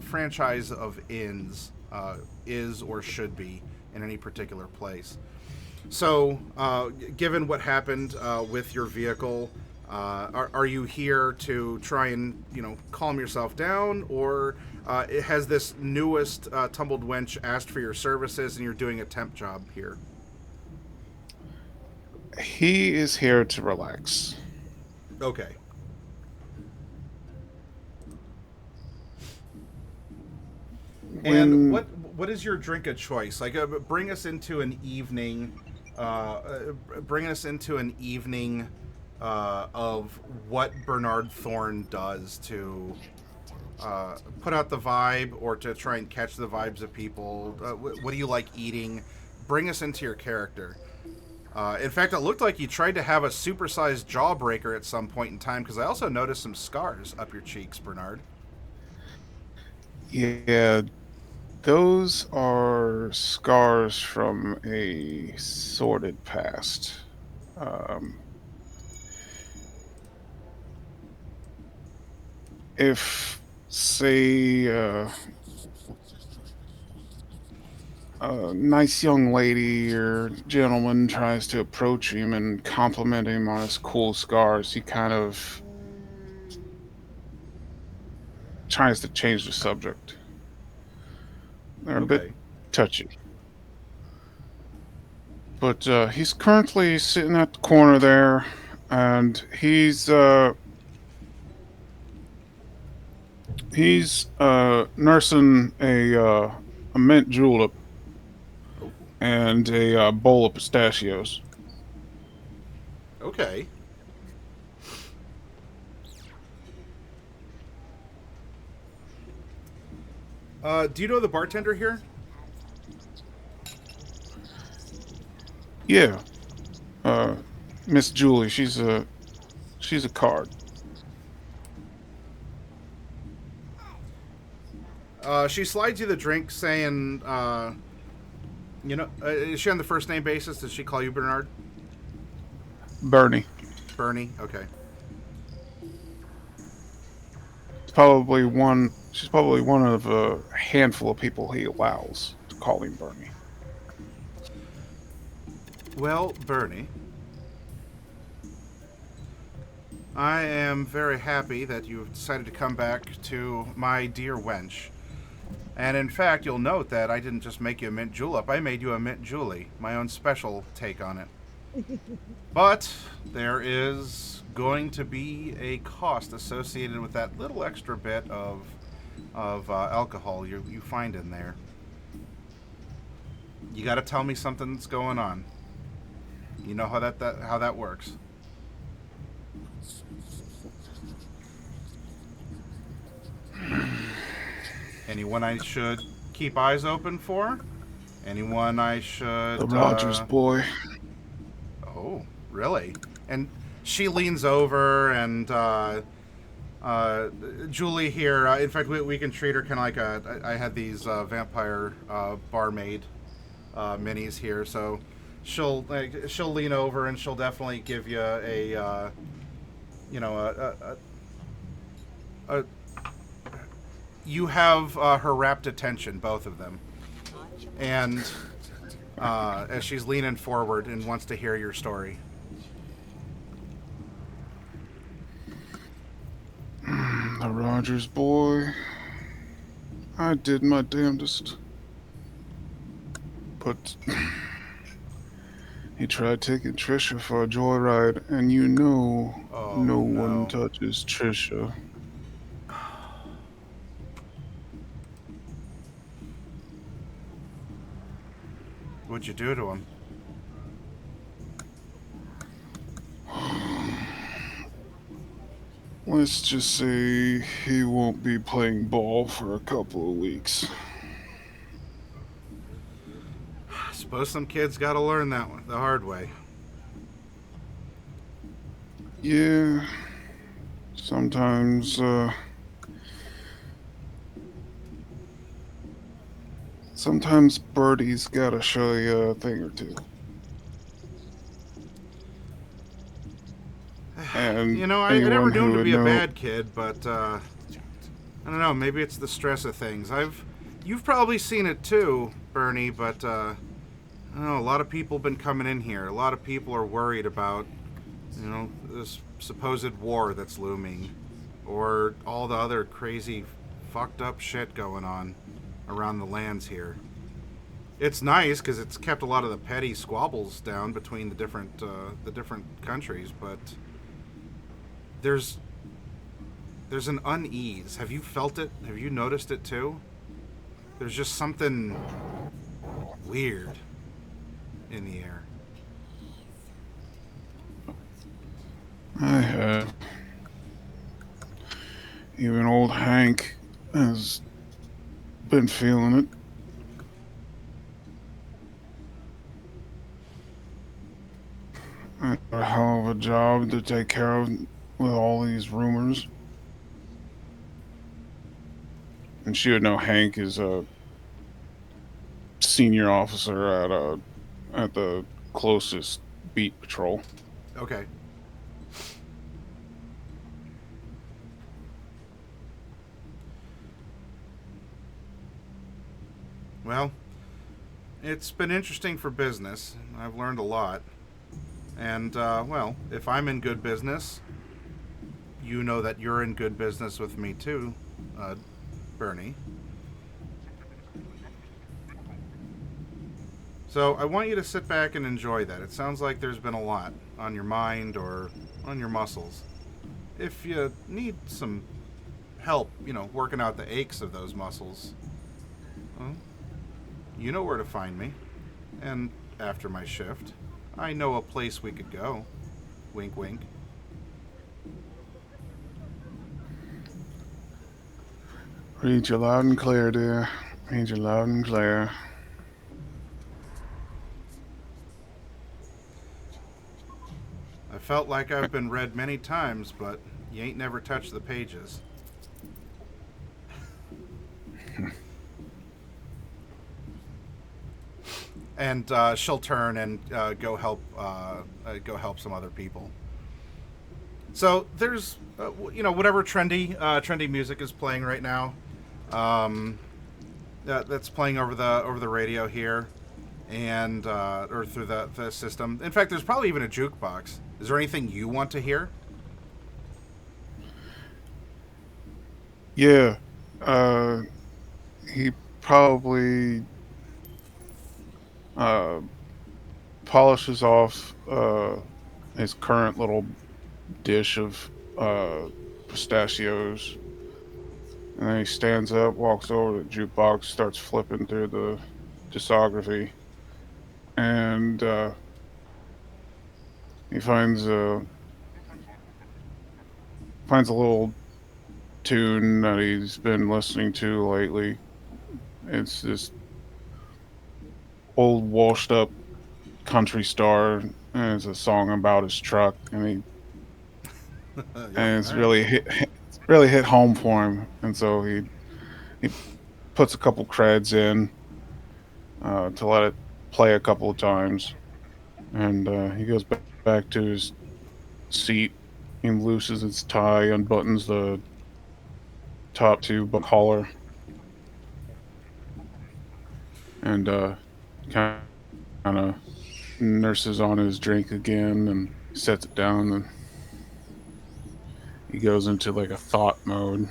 franchise of inns is or should be in any particular place. So, given what happened with your vehicle, are you here to try and calm yourself down, or has this newest tumbled wench asked for your services and you're doing a temp job here? He is here to relax. Okay. And what is your drink of choice? Like, bring us into an evening. Bring us into an evening of what Bernard Thorne does to put out the vibe, or to try and catch the vibes of people. What do you like eating? Bring us into your character. In fact, it looked like you tried to have a supersized jawbreaker at some point in time, because I also noticed some scars up your cheeks, Bernard. Yeah, those are scars from a sordid past. If, say, a nice young lady or gentleman tries to approach him and compliment him on his cool scars, he kind of tries to change the subject. They're a bit touchy. But he's currently sitting at the corner there, and he's nursing a mint julep and a bowl of pistachios. Okay. Do you know the bartender here? Yeah. Miss Julie, she's a card. She slides you the drink, saying, is she on the first name basis? Does she call you Bernard? Bernie. Bernie? Okay. She's probably one of a handful of people he allows to call him Bernie. Well, Bernie, I am very happy that you've decided to come back to my dear wench. And in fact, you'll note that I didn't just make you a mint julep, I made you a mint Julie, my own special take on it. But there is going to be a cost associated with that little extra bit of alcohol you find in there. You got to tell me something's going on. You know how that works. Anyone I should keep eyes open for? Anyone I should... The Rogers boy. Oh, really? And she leans over, and Julie here, in fact, we can treat her kind of like I had these vampire barmaid minis here, so she'll lean over and she'll definitely give you a you have her rapt attention, both of them. And as she's leaning forward and wants to hear your story. The Rogers boy. I did my damnedest. But he tried taking Trisha for a joyride, and you know Oh no one no. touches Trisha. What'd you do to him? Let's just say he won't be playing ball for a couple of weeks. I suppose some kids gotta learn that one the hard way. Yeah, sometimes, sometimes Birdie's gotta show you a thing or two. You And know, I never anyone knew him who to would be a know, bad kid, but I don't know. Maybe it's the stress of things. You've probably seen it too, Bernie. But I don't know. A lot of people have been coming in here. A lot of people are worried about, this supposed war that's looming, or all the other crazy, fucked up shit going on around the lands here. It's nice because it's kept a lot of the petty squabbles down between the different countries, but there's there's an unease. Have you felt it? Have you noticed it too? There's just something weird in the air. I have. Even old Hank has been feeling it. I got a hell of a job to take care of with all these rumors. And she would know Hank is a senior officer at the closest beat patrol. Okay. Well, it's been interesting for business. I've learned a lot. And, well, if I'm in good business, you know that you're in good business with me too, Bernie. So I want you to sit back and enjoy that. It sounds like there's been a lot on your mind or on your muscles. If you need some help, working out the aches of those muscles, well, you know where to find me. And after my shift, I know a place we could go. Wink, wink. Read you loud and clear, dear. Read you loud and clear. I felt like I've been read many times, but you ain't never touched the pages. And she'll turn and go help some other people. So there's whatever trendy music is playing right now. That's playing over the radio here, and or through the system. In fact, there's probably even a jukebox. Is there anything you want to hear? Yeah. He probably uh polishes off his current little dish of pistachios, and then he stands up, walks over to the jukebox, starts flipping through the discography, and he finds a little tune that he's been listening to lately. It's this old washed up country star, and it's a song about his truck, Yep. and All it's right. really hit home for him, and so he puts a couple creds in to let it play a couple of times, and he goes back to his seat. He looses his tie, unbuttons the top two button collar, and kind of nurses on his drink again and sets it down, and he goes into like a thought mode.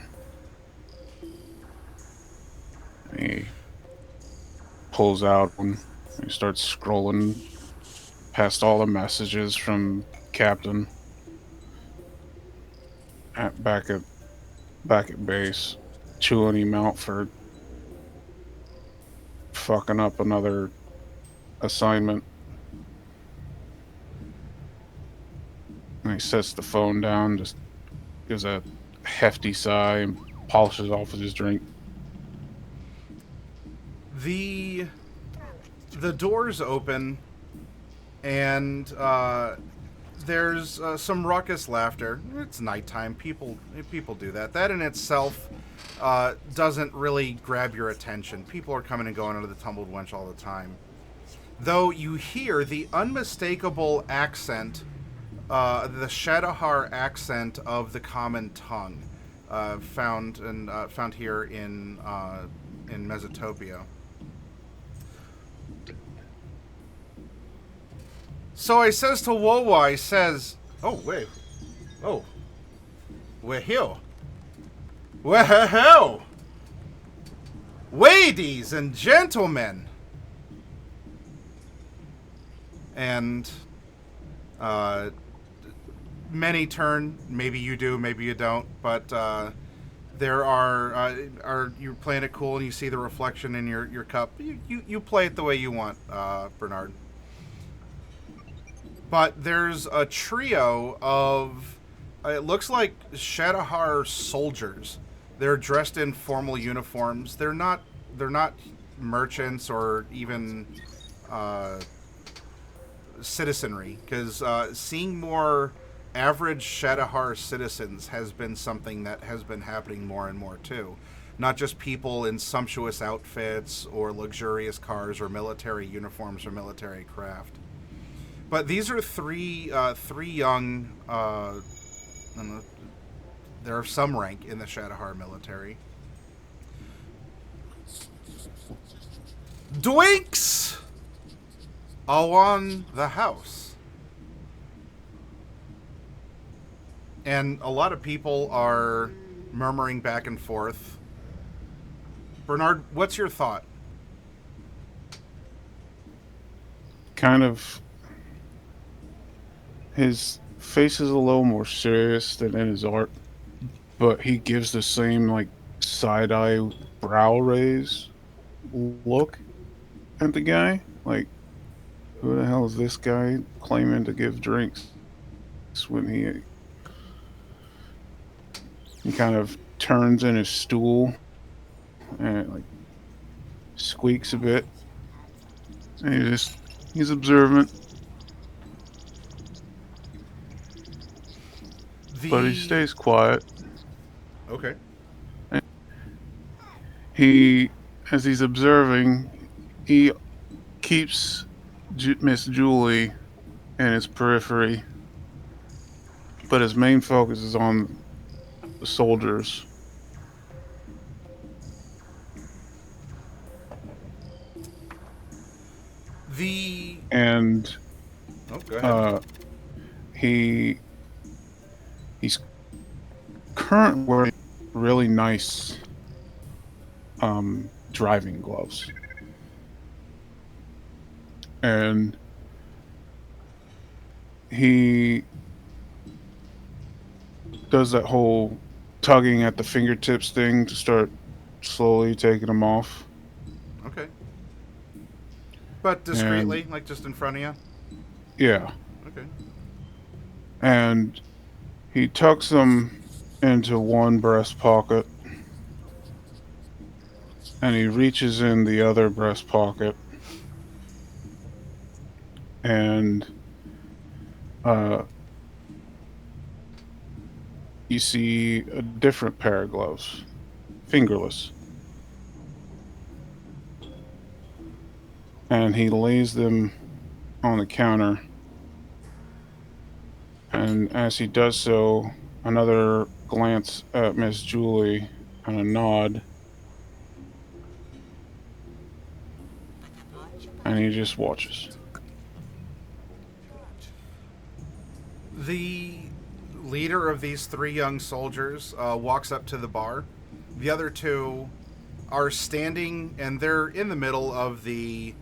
He pulls out and he starts scrolling past all the messages from Captain at back at base, chewing him out for fucking up another assignment. And he sets the phone down, just gives a hefty sigh and polishes off his drink. The doors open, and there's some raucous laughter. It's nighttime. People do that. That in itself doesn't really grab your attention. People are coming and going under the tumbled wench all the time. Though you hear the unmistakable accent, the Shadowhar accent of the common tongue, found here in Mesotopia. So I says to Wowa, I says, "Oh wait, oh, we're here. Well, ladies and gentlemen." And many turn. Maybe you do, maybe you don't. But there are you're playing it cool and you see the reflection in your cup. You play it the way you want, Bernard. But there's a trio of, it looks like Shadowhar soldiers. They're dressed in formal uniforms. They're not merchants or even citizenry, because seeing more average Shadowhar citizens has been something that has been happening more and more too. Not just people in sumptuous outfits or luxurious cars or military uniforms or military craft. But these are three young, they're of some rank in the Shadowhar military. Dwinks along the house. And a lot of people are murmuring back and forth. Bernard, what's your thought? Kind of. His face is a little more serious than in his art, but he gives the same like side-eye brow raise look at the guy. Like, who the hell is this guy claiming to give drinks when he kind of turns in his stool and like squeaks a bit, and he's observant. But he stays quiet. Okay. As he's observing, he keeps Miss Julie in his periphery, but his main focus is on the soldiers. And go ahead. He's currently wearing really nice driving gloves. And he does that whole tugging at the fingertips thing to start slowly taking them off. Okay. But discreetly, like just in front of you? Yeah. Okay. And he tucks them into one breast pocket, and he reaches in the other breast pocket, and you see a different pair of gloves, fingerless. And he lays them on the counter. And as he does so, another glance at Miss Julie and a nod. And he just watches. leader of these 3 young soldiers walks up to the bar. The other 2 are standing, and they're in the middle of the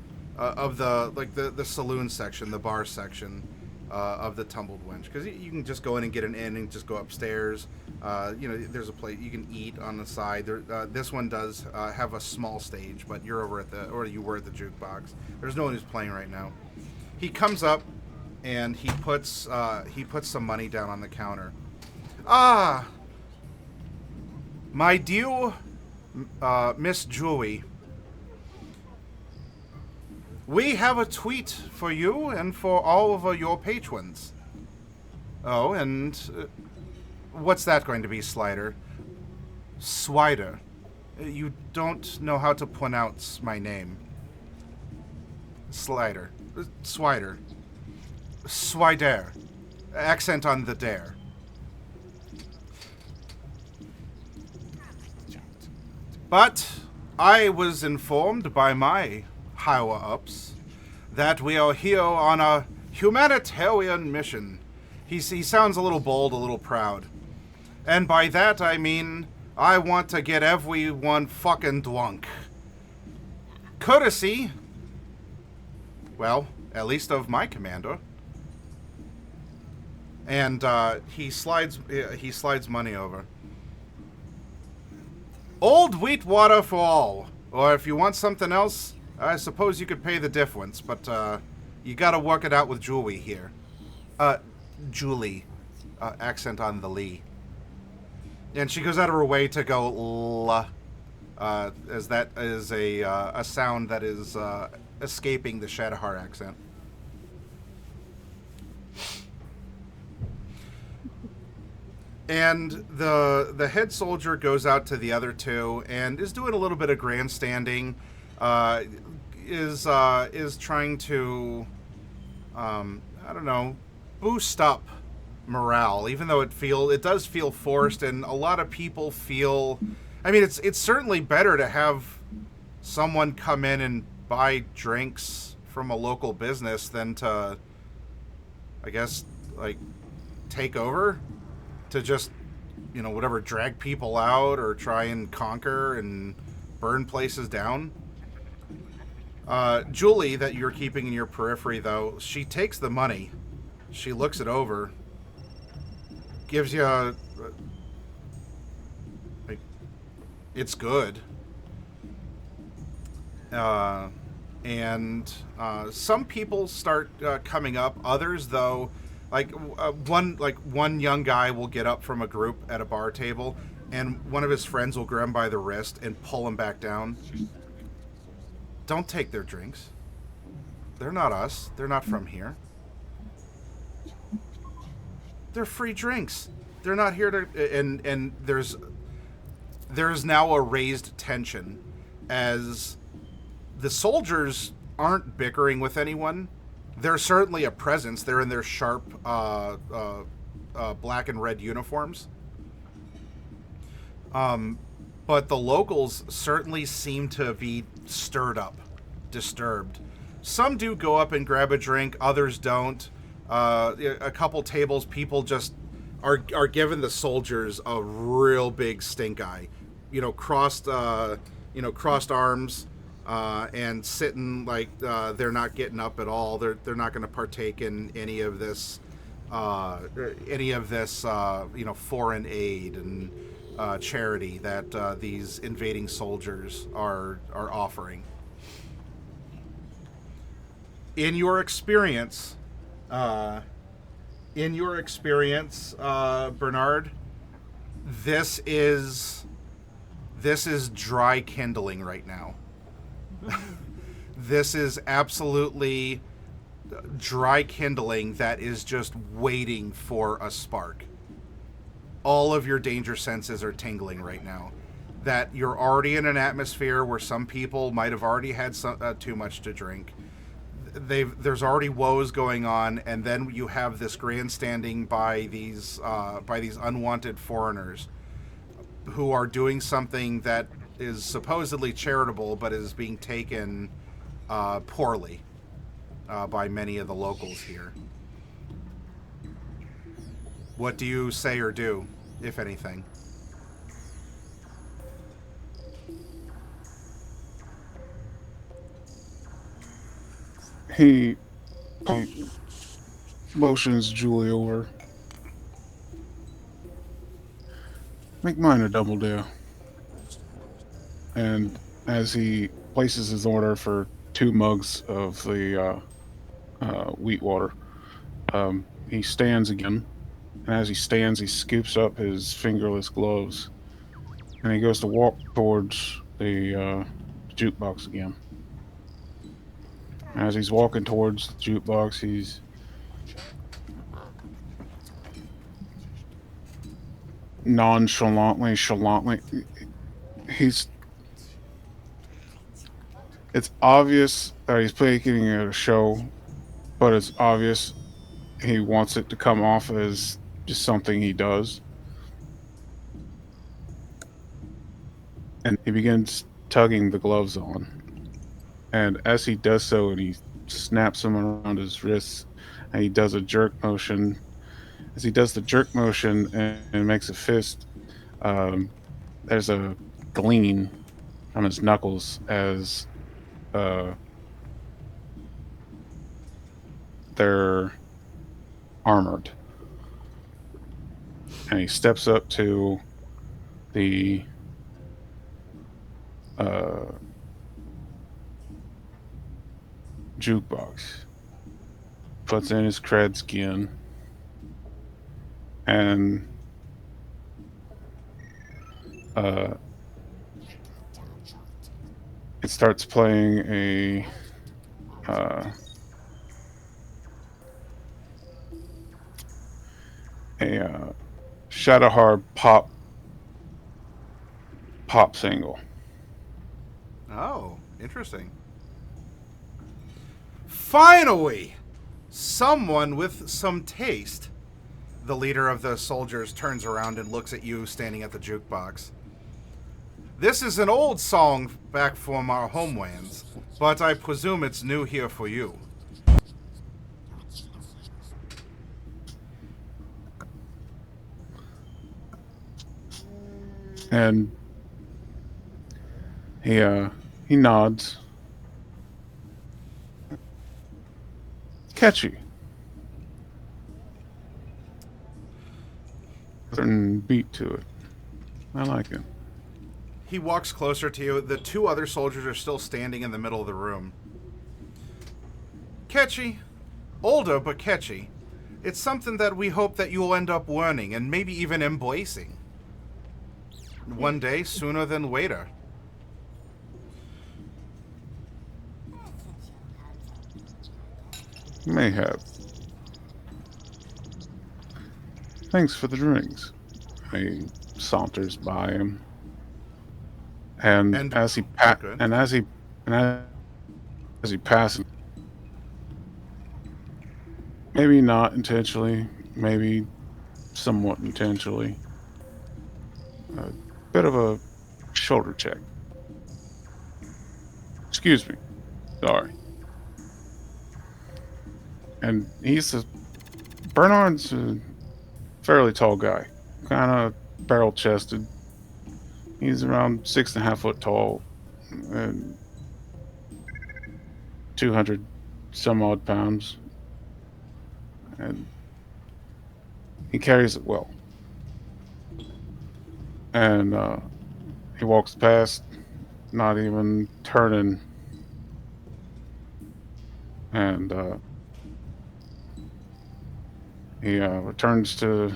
saloon section, the bar section of the Tumbled Wench, because you can just go in and get an inn and just go upstairs. There's a place you can eat on the side. This one does have a small stage, but you were at the jukebox. There's no one who's playing right now. He comes up and he puts some money down on the counter. Ah, my dear Miss Julie, we have a tweet for you and for all of your patrons. Oh, and what's that going to be, Slider? Swider. You don't know how to pronounce my name. Slider. Swider. Swider. Accent on the dare. But I was informed by my higher-ups that we are here on a humanitarian mission. He sounds a little bold, a little proud. And by that I mean I want to get everyone fucking drunk. Courtesy, well, at least of my commander. And he slides money over. Old wheat water for all. Or if you want something else, I suppose you could pay the difference, but you gotta work it out with Julie here. Julie. Accent on the Lee. And she goes out of her way to go l, as that is a sound that is escaping the Shadowheart accent. And the head soldier goes out to the other 2 and is doing a little bit of grandstanding. Is trying to, I don't know, boost up morale, even though it does feel forced, and a lot of people feel. I mean, it's certainly better to have someone come in and buy drinks from a local business than to, I guess, like, take over. To just, whatever, drag people out or try and conquer and burn places down. Julie, that you're keeping in your periphery, though, she takes the money. She looks it over. Gives you it's good. And some people start coming up. Others, though, one young guy will get up from a group at a bar table, and one of his friends will grab him by the wrist and pull him back down. Don't take their drinks. They're not us. They're not from here. They're free drinks. They're not here to... And there's now a raised tension as the soldiers aren't bickering with anyone. They're certainly a presence. They're in their sharp black and red uniforms. But the locals certainly seem to be stirred up, disturbed. Some do go up and grab a drink. Others don't. A couple tables, people just are giving the soldiers a real big stink eye. Crossed arms. And sitting like they're not getting up at all. They're not going to partake in any of this foreign aid and charity that these invading soldiers are offering. In your experience, Bernard, this is dry kindling right now. This is absolutely dry kindling that is just waiting for a spark. All of your danger senses are tingling right now. That you're already in an atmosphere where some people might have already had too much to drink. There's already woes going on, and then you have this grandstanding by these unwanted foreigners who are doing something that is supposedly charitable, but is being taken poorly by many of the locals here. What do you say or do, if anything? He motions Julie over. Make mine a double dare. And as he places his order for 2 mugs of the wheat water, he stands again. And as he stands, he scoops up his fingerless gloves and he goes to walk towards the jukebox again. As he's walking towards the jukebox, he's chalantly, he's it's obvious that he's making it a show, but it's obvious he wants it to come off as just something he does. And he begins tugging the gloves on. And as he does so, and he snaps them around his wrists, and he does a jerk motion. As he does the jerk motion and makes a fist, there's a gleam on his knuckles as they're armored. And he steps up to the jukebox, puts in his cred skin, and it starts playing a Shadowheart pop single. Oh, interesting. Finally! Someone with some taste. The leader of the soldiers turns around and looks at you standing at the jukebox. This is an old song back from our homelands, but I presume it's new here for you. And he nods. Catchy. Certain beat to it. I like it. He walks closer to you. The 2 other soldiers are still standing in the middle of the room. Catchy. Older, but catchy. It's something that we hope that you'll end up learning and maybe even embracing. One day, sooner than later. Mayhap. Thanks for the drinks. He saunters by him, and as he passes, maybe not intentionally, maybe somewhat intentionally, a bit of a shoulder check. Excuse me, sorry. And Bernard's a fairly tall guy, kind of barrel-chested. He's around 6.5 foot tall and 200 some odd pounds, and he carries it well. And he walks past, not even turning, and he returns to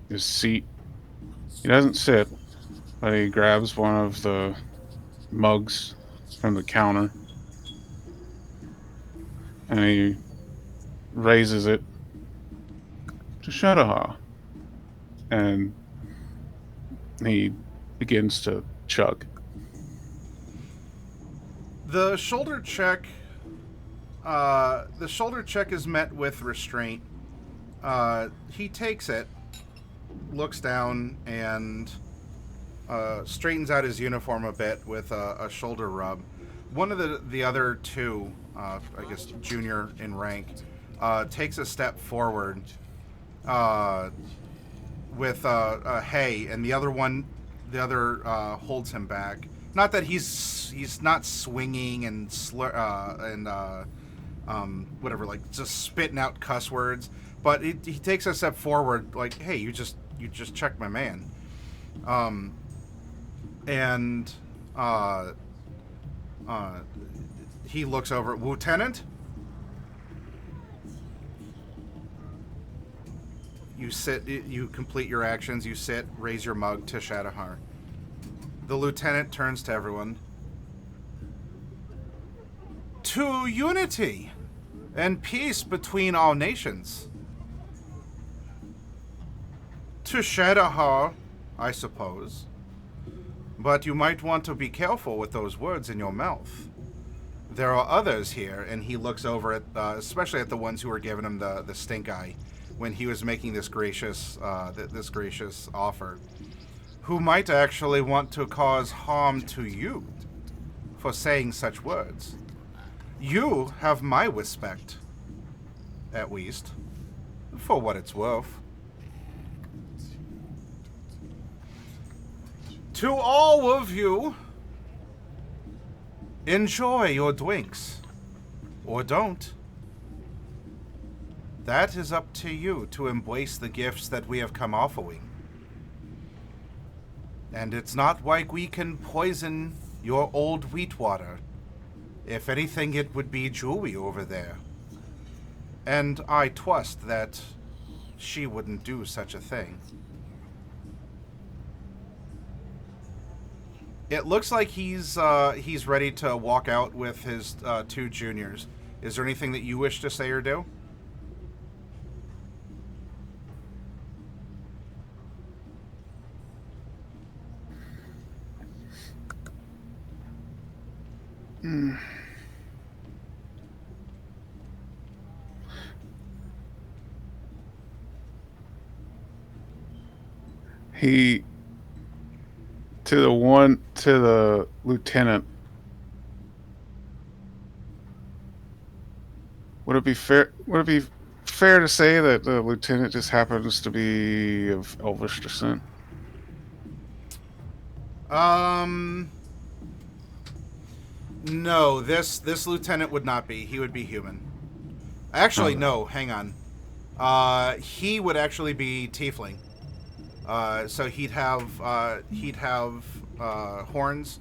his seat. He doesn't sit, but he grabs one of the mugs from the counter and he raises it to Shadaha, and he begins to chug. The shoulder check is met with restraint. He takes it, looks down, and straightens out his uniform a bit with a shoulder rub. One of the other 2, I guess junior in rank, takes a step forward, with hay, and the other holds him back. Not that he's not swinging and whatever, like just spitting out cuss words, but he takes a step forward, like, hey, you just checked my man, and he looks over, Lieutenant. You sit, you complete your actions, you sit, raise your mug to Shadowhar. The lieutenant turns to everyone. To unity and peace between all nations. To Shadowhar, I suppose. But you might want to be careful with those words in your mouth. There are others here, and he looks over at, especially at the ones who were giving him the stink eye when he was making this gracious offer, who might actually want to cause harm to you for saying such words. You have my respect, at least, for what it's worth. To all of you, enjoy your drinks, or don't. That is up to you to embrace the gifts that we have come offering. And it's not like we can poison your old wheat water. If anything, it would be Julie over there. And I trust that she wouldn't do such a thing. It looks like he's ready to walk out with his two juniors. Is there anything that you wish to say or do? He to the lieutenant. Would it be fair to say that the lieutenant just happens to be of elvish descent? No, this lieutenant would not be. He would be human. Actually, no, hang on. He would actually be tiefling. So he'd have horns.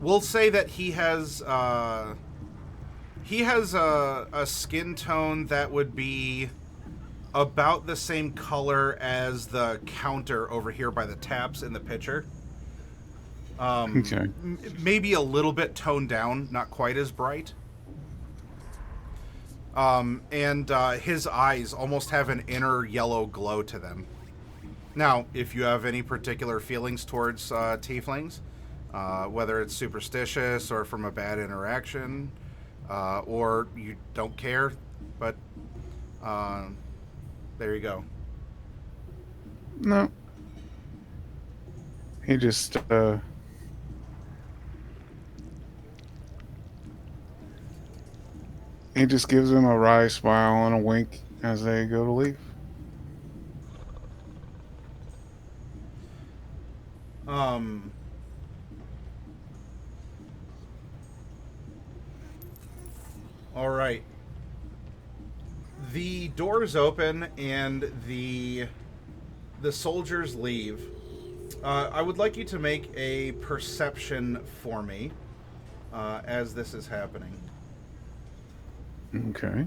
We'll say that he has a skin tone that would be about the same color as the counter over here by the taps in the pitcher. Okay. Maybe a little bit toned down, not quite as bright. And his eyes almost have an inner yellow glow to them. Now, if you have any particular feelings towards tieflings, whether it's superstitious or from a bad interaction, or you don't care, but there you go. No. He just gives them a wry smile and a wink as they go to leave. All right. The doors open and the soldiers leave. I would like you to make a perception for me as this is happening. Okay.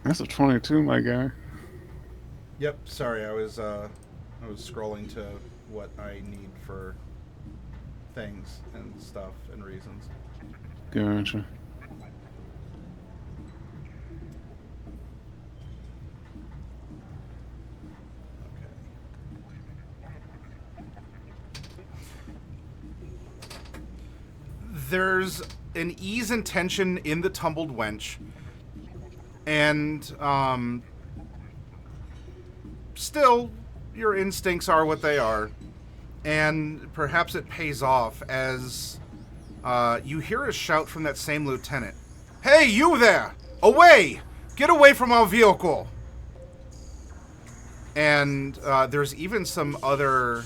That's a 22, my guy. Yep. Sorry, I was scrolling to what I need for things and stuff and reasons. Gotcha. There's an ease and tension in the tumbled wench, and still, your instincts are what they are. And perhaps it pays off as you hear a shout from that same lieutenant. Hey, you there! Away! Get away from our vehicle! And there's even some other...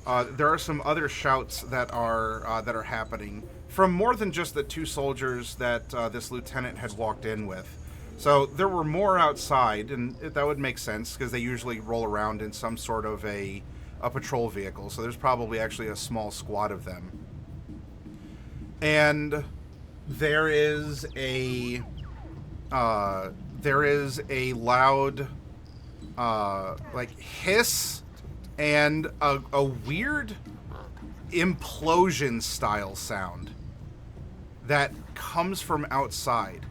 there are some other shouts that are happening from more than just the two soldiers that this lieutenant had walked in with. So there were more outside, and that would make sense because they usually roll around in some sort of a patrol vehicle. So there's probably actually a small squad of them. And there is a loud like hiss and a weird implosion style sound that comes from outside.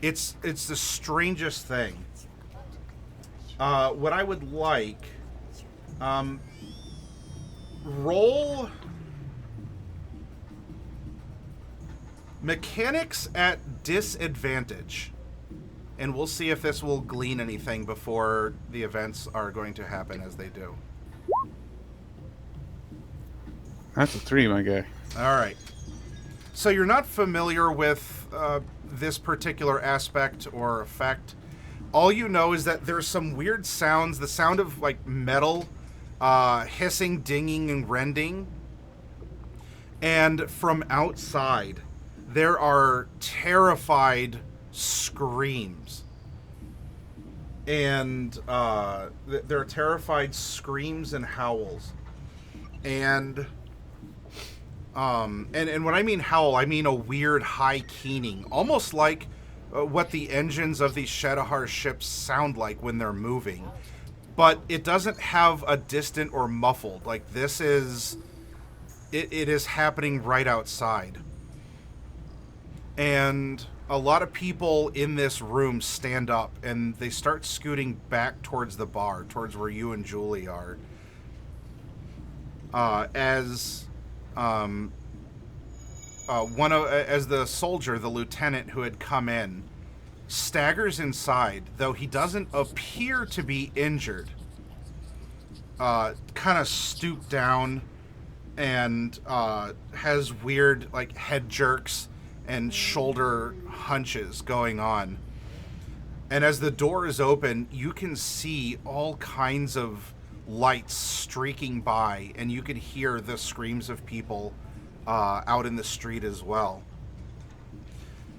It's the strangest thing. What I would like, roll mechanics at disadvantage. And we'll see if this will glean anything before the events are going to happen as they do. That's a 3, my guy. All right. So you're not familiar with this particular aspect or effect. All you know is that there's some weird sounds, the sound of like metal hissing, dinging, and rending. And from outside, there are terrified screams. And there are terrified screams and howls. And when I mean howl, I mean a weird high keening, almost like what the engines of these Shadowheart ships sound like when they're moving. But it doesn't have a distant or muffled. Like this is, it is happening right outside. And a lot of people in this room stand up and they start scooting back towards the bar, towards where you and Julie are. As the soldier, the lieutenant who had come in, staggers inside, though he doesn't appear to be injured. Kind of stooped down and has weird like head jerks and shoulder hunches going on. And as the door is open, you can see all kinds of lights streaking by, and you can hear the screams of people out in the street as well.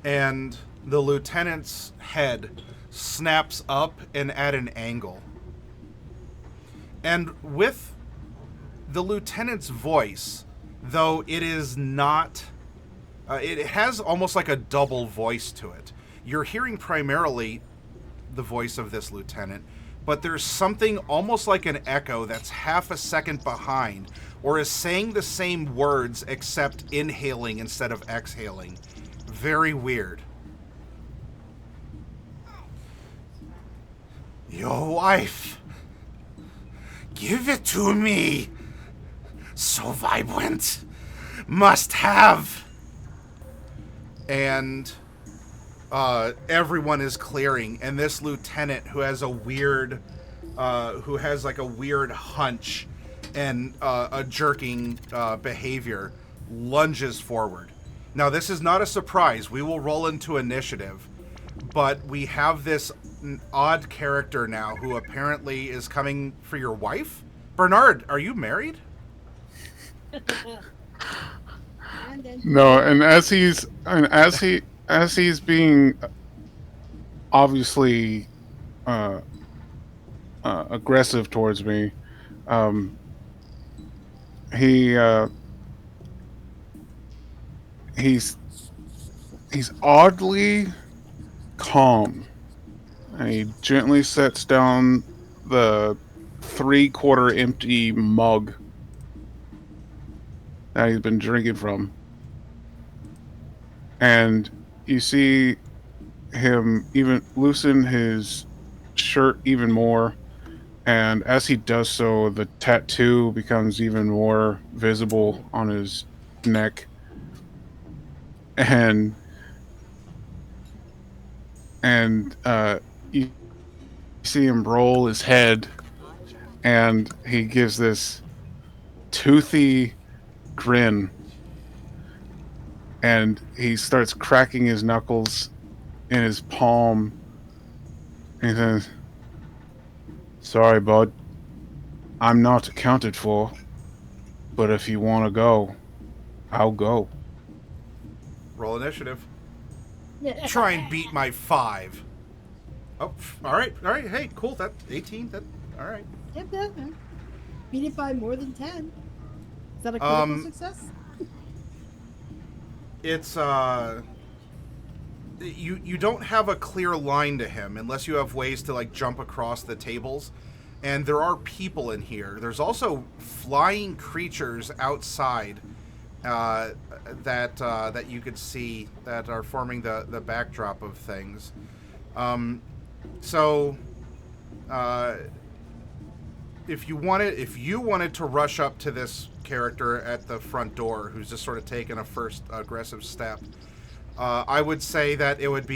And the lieutenant's head snaps up and at an angle. And with the lieutenant's voice, though it is not... it has almost like a double voice to it. You're hearing primarily the voice of this lieutenant, but there's something almost like an echo that's half a second behind, or is saying the same words except inhaling instead of exhaling. Very weird. Your wife. Give it to me. So vibrant. Must have. And everyone is clearing, and this lieutenant who has a weird, who has like a weird hunch and a jerking behavior, lunges forward. Now, this is not a surprise. We will roll into initiative, but we have this odd character now who apparently is coming for your wife. Bernard, are you married? No, and as he's being obviously aggressive towards me, he's oddly calm, and he gently sets down the 3/4 empty mug that he's been drinking from. And you see him even loosen his shirt even more, and as he does so, the tattoo becomes even more visible on his neck. And you see him roll his head, and he gives this toothy grin, and he starts cracking his knuckles in his palm. And he says, "Sorry, bud. I'm not accounted for, but if you want to go, I'll go." Roll initiative. Try and beat my 5. Oh, all right. Hey, cool. That 18. That all right. Yep, yeah. Beat it by more than 10. Is that a critical success? It's you don't have a clear line to him unless you have ways to like jump across the tables. And there are people in here. There's also flying creatures outside that you could see that are forming the backdrop of things. So if you wanted to rush up to this character at the front door who's just sort of taken a first aggressive step, I would say that it would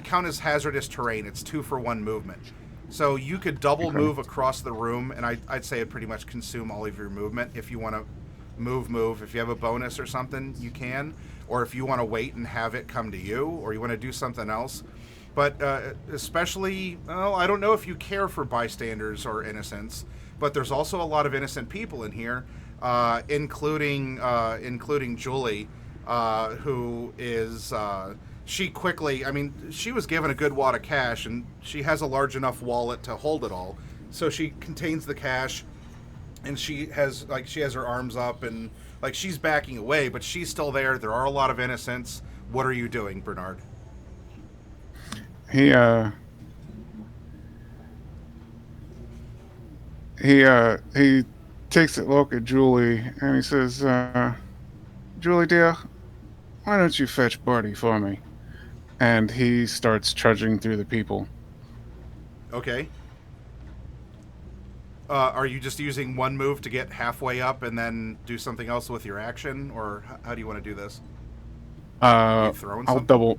count as hazardous terrain. It's 2 for 1 movement. So you could double move across the room, and I'd say it'd pretty much consume all of your movement. If you want to move. If you have a bonus or something, you can. Or if you want to wait and have it come to you, or you want to do something else. But especially, well, I don't know if you care for bystanders or innocents, but there's also a lot of innocent people in here, including Julie, who is... she was given a good wad of cash, and she has a large enough wallet to hold it all. So she contains the cash, and she has her arms up, and like she's backing away, but she's still there. There are a lot of innocents. What are you doing, Bernard? He takes a look at Julie and he says, "Julie dear, why don't you fetch Barty for me?" And he starts trudging through the people. Okay. Are you just using one move to get halfway up and then do something else with your action, or how do you want to do this? I'll double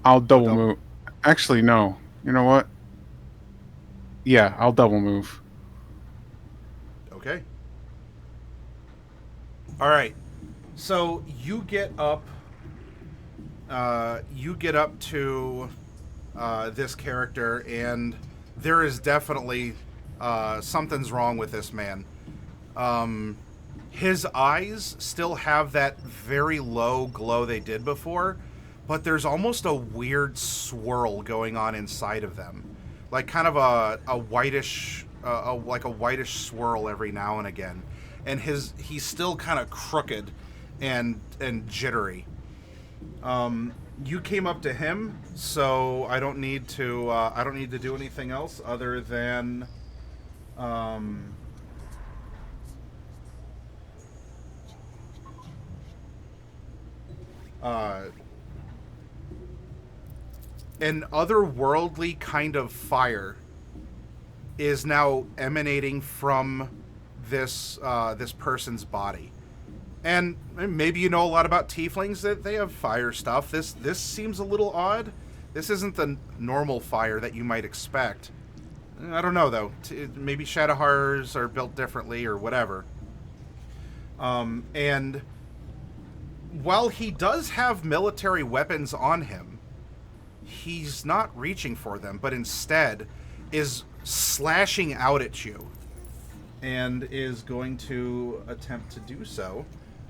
move. Actually, no. You know what? Yeah, I'll double move. Okay. All right. So you get up. You get up to this character, and there is definitely something's wrong with this man. His eyes still have that very low glow they did before, but there's almost a weird swirl going on inside of them, like kind of a whitish, like a whitish swirl every now and again. And he's still kind of crooked and jittery. You came up to him, so I don't need to do anything else other than an otherworldly kind of fire is now emanating from this person's body. And maybe you know a lot about tieflings, that they have fire stuff. This seems a little odd. This isn't the normal fire that you might expect. I don't know, though. Maybe Shadowhars are built differently or whatever. And while he does have military weapons on him, he's not reaching for them, but instead is slashing out at you and is going to attempt to do so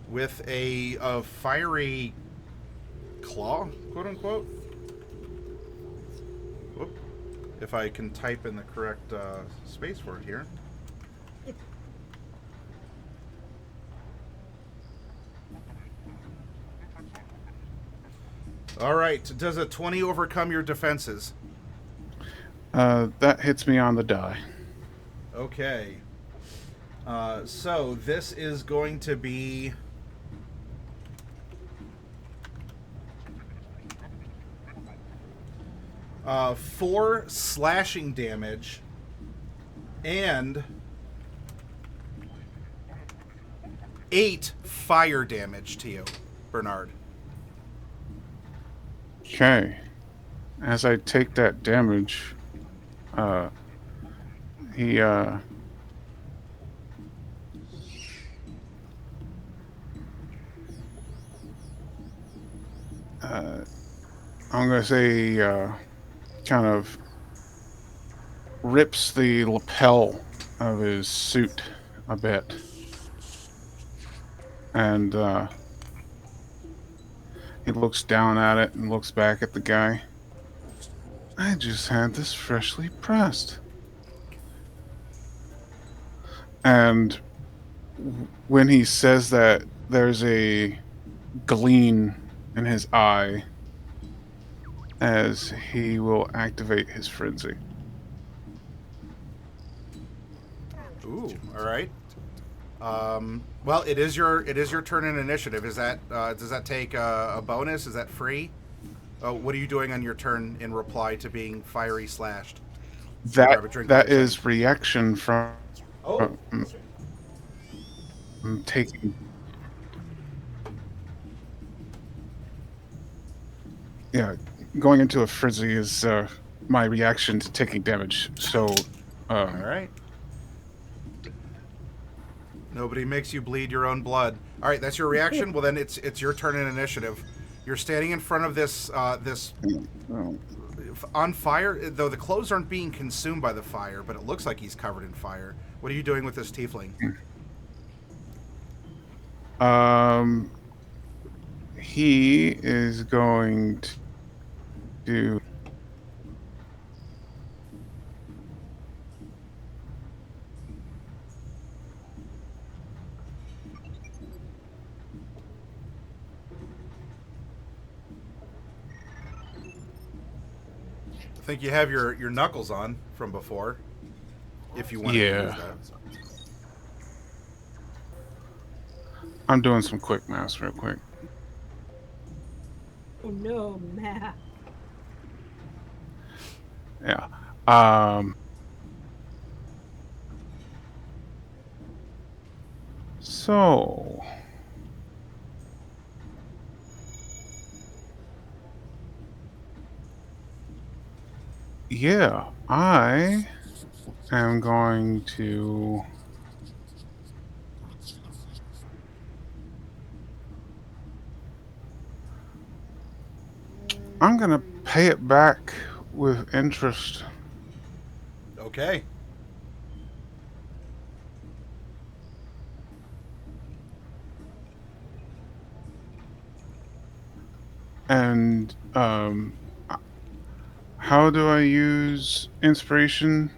with a fiery claw, quote unquote. Whoop. If I can type in the correct space for it here. All right. Does a 20 overcome your defenses? That hits me on the die. Okay. So this is going to be 4 slashing damage and 8 fire damage to you, Bernard. Okay. As I take that damage, he I'm gonna say, kind of rips the lapel of his suit a bit, and he looks down at it and looks back at the guy. I just had this freshly pressed. And when he says that, there's a gleam in his eye as he will activate his frenzy. Ooh, all right. Well, it is your turn in initiative. Is that does that take a bonus? Is that free? What are you doing on your turn in reply to being fiery slashed? Grab a drink while That you're is saying. reaction from Oh, taking. Yeah, going into a frenzy is my reaction to taking damage. So, all right. Nobody makes you bleed your own blood. All right, that's your reaction. Well, then it's your turn in initiative. You're standing in front of this oh, on fire. Though the clothes aren't being consumed by the fire, but it looks like he's covered in fire. What are you doing with this tiefling? he is going to. I think you have your knuckles on from before. If you want to use Yeah, that. I'm doing some quick math real quick. Oh no, Matt. Yeah. Um. So. Yeah, I am going to. I'm gonna pay it back with interest. Okay. And how do I use inspiration?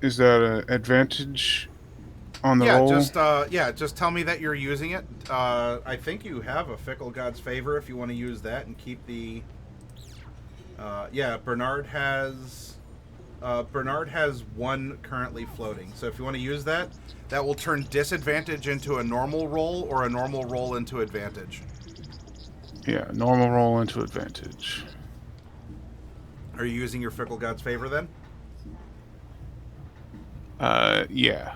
Is that an advantage on the roll? Just tell me that you're using it. I think you have a fickle god's favor if you want to use that and keep the. Bernard has one currently floating. So if you want to use that, that will turn disadvantage into a normal roll or a normal roll into advantage. Yeah, normal roll into advantage. Are you using your fickle god's favor then? Yeah.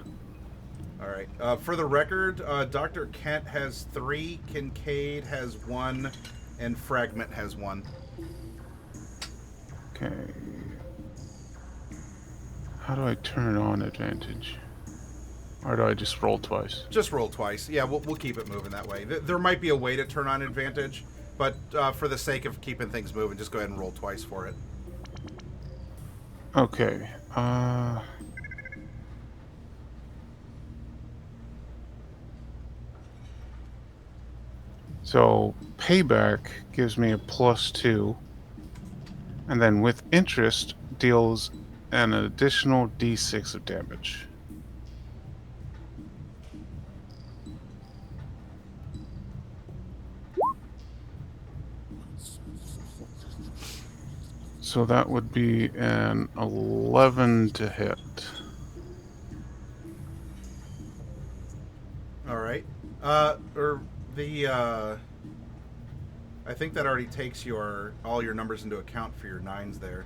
All right. For the record, Dr. Kent has 3, Kincaid has 1, and Fragment has 1. Okay. How do I turn on advantage? Or do I just roll twice? Just roll twice. Yeah, we'll keep it moving that way. There might be a way to turn on advantage, but for the sake of keeping things moving, just go ahead and roll twice for it. Okay. So payback gives me a +2, and then with interest deals an additional d6 of damage. So that would be an 11 to hit. All right. I think that already takes all your numbers into account for your 9s there.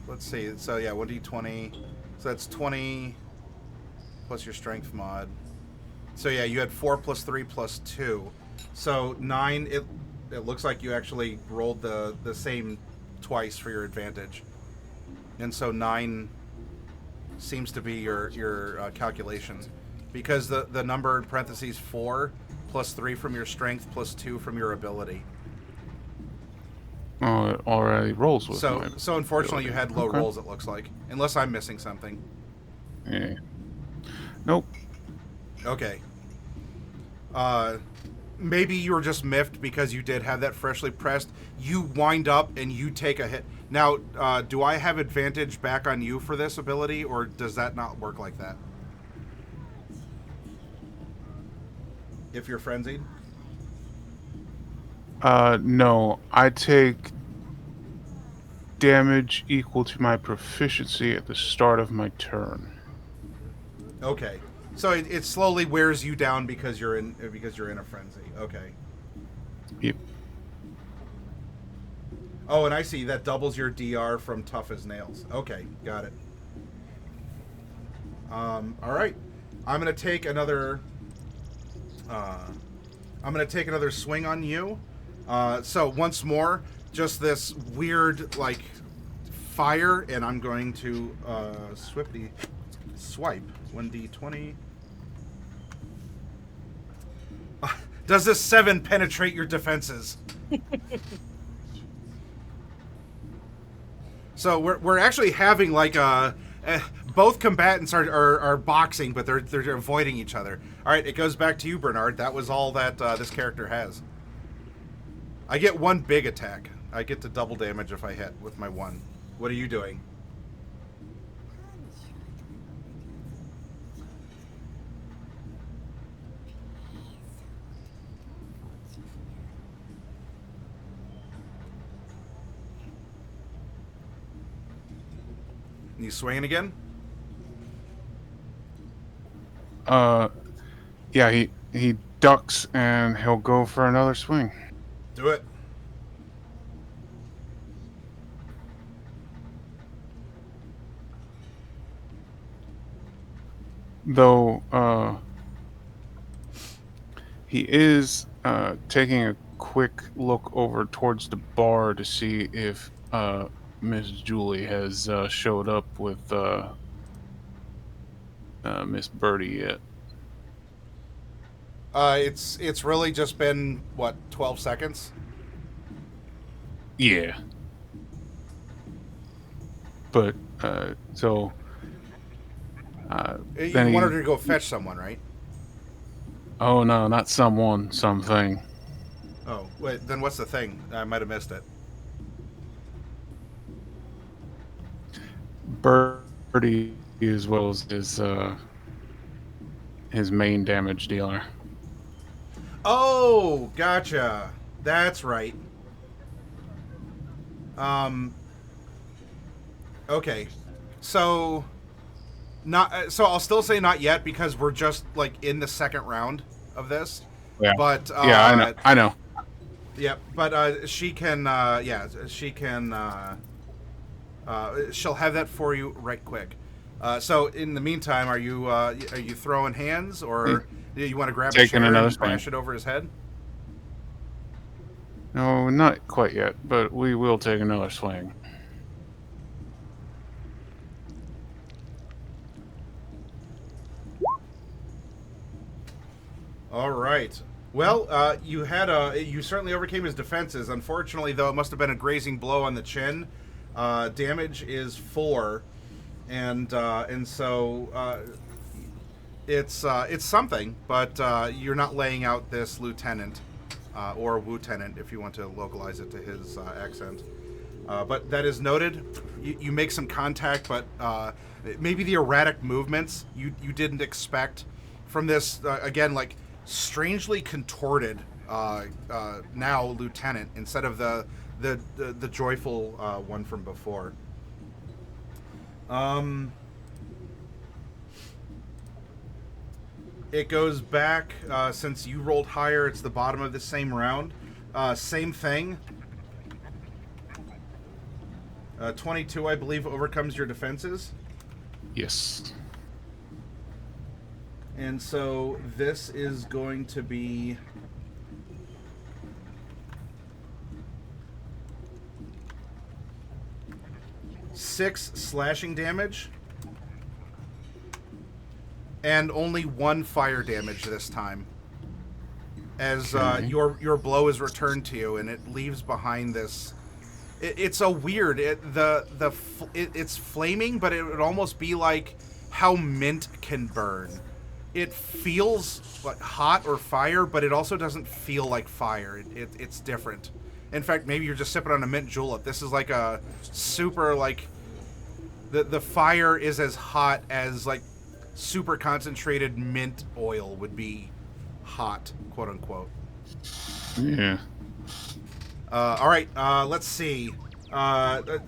Let's see. So yeah, 1d20. So that's 20 plus your strength mod. So yeah, you had 4 plus 3 plus 2. So 9. It looks like you actually rolled the same twice for your advantage, and so 9 seems to be your calculation, because the number in parentheses 4 plus 3 from your strength plus 2 from your ability. Oh, it already rolls with So my so unfortunately you ability. had low Okay. rolls, it looks like. Unless I'm missing something. Yeah. Nope. Okay. Maybe you were just miffed because you did have that freshly pressed. You wind up and you take a hit. Now, do I have advantage back on you for this ability, or does that not work like that? If you're frenzied? No. I take damage equal to my proficiency at the start of my turn. Okay. So it slowly wears you down because you're in a frenzy. Okay. Yep. Oh, and I see that doubles your DR from tough as nails. Okay, got it. All right. I'm gonna take another. I'm gonna take another swing on you. So once more, just this weird like fire, and I'm going to swipe 1d20. Does this 7 penetrate your defenses? So we're actually having like both combatants are boxing, but they're avoiding each other. All right, it goes back to you, Bernard. That was all that this character has. I get 1 big attack. I get to double damage if I hit with my 1. What are you doing? You swinging again? Yeah, he ducks and he'll go for another swing. Do it. Though, he is taking a quick look over towards the bar to see if Miss Julie has showed up with Miss Birdie yet. It's really just been what 12 seconds. Yeah. But so You then wanted her to go fetch someone, right? Oh no, not someone, something. Oh, wait. Then what's the thing? I might have missed it. Birdie as well as his main damage dealer. Oh, gotcha. That's right. Okay. So so I'll still say not yet because we're just like in the second round of this. Yeah. But Yeah, I know. Yeah, but she can she can she'll have that for you right quick. So in the meantime, are you throwing hands or do you want to grab a Taking chair another and swing. crash it over his head? No, not quite yet, but we will take another swing. All right. Well, you certainly overcame his defenses. Unfortunately, though, it must have been a grazing blow on the chin. Damage is 4, and so it's something. But you're not laying out this lieutenant or lieutenant if you want to localize it to his accent. But that is noted. You make some contact, but maybe the erratic movements you didn't expect from this again, like strangely contorted now lieutenant instead of the joyful one from before. It goes back since you rolled higher. It's the bottom of the same round. Same thing. 22, I believe, overcomes your defenses. Yes. And so this is going to be 6 slashing damage and only 1 fire damage this time. As Okay. your blow is returned to you, and it leaves behind this It's a weird. It's flaming, but it would almost be like how mint can burn. It feels like hot or fire, but it also doesn't feel like fire. It's different. In fact, maybe you're just sipping on a mint julep. This is like a super like the fire is as hot as like super concentrated mint oil would be hot, quote unquote. Yeah. All right, let's see.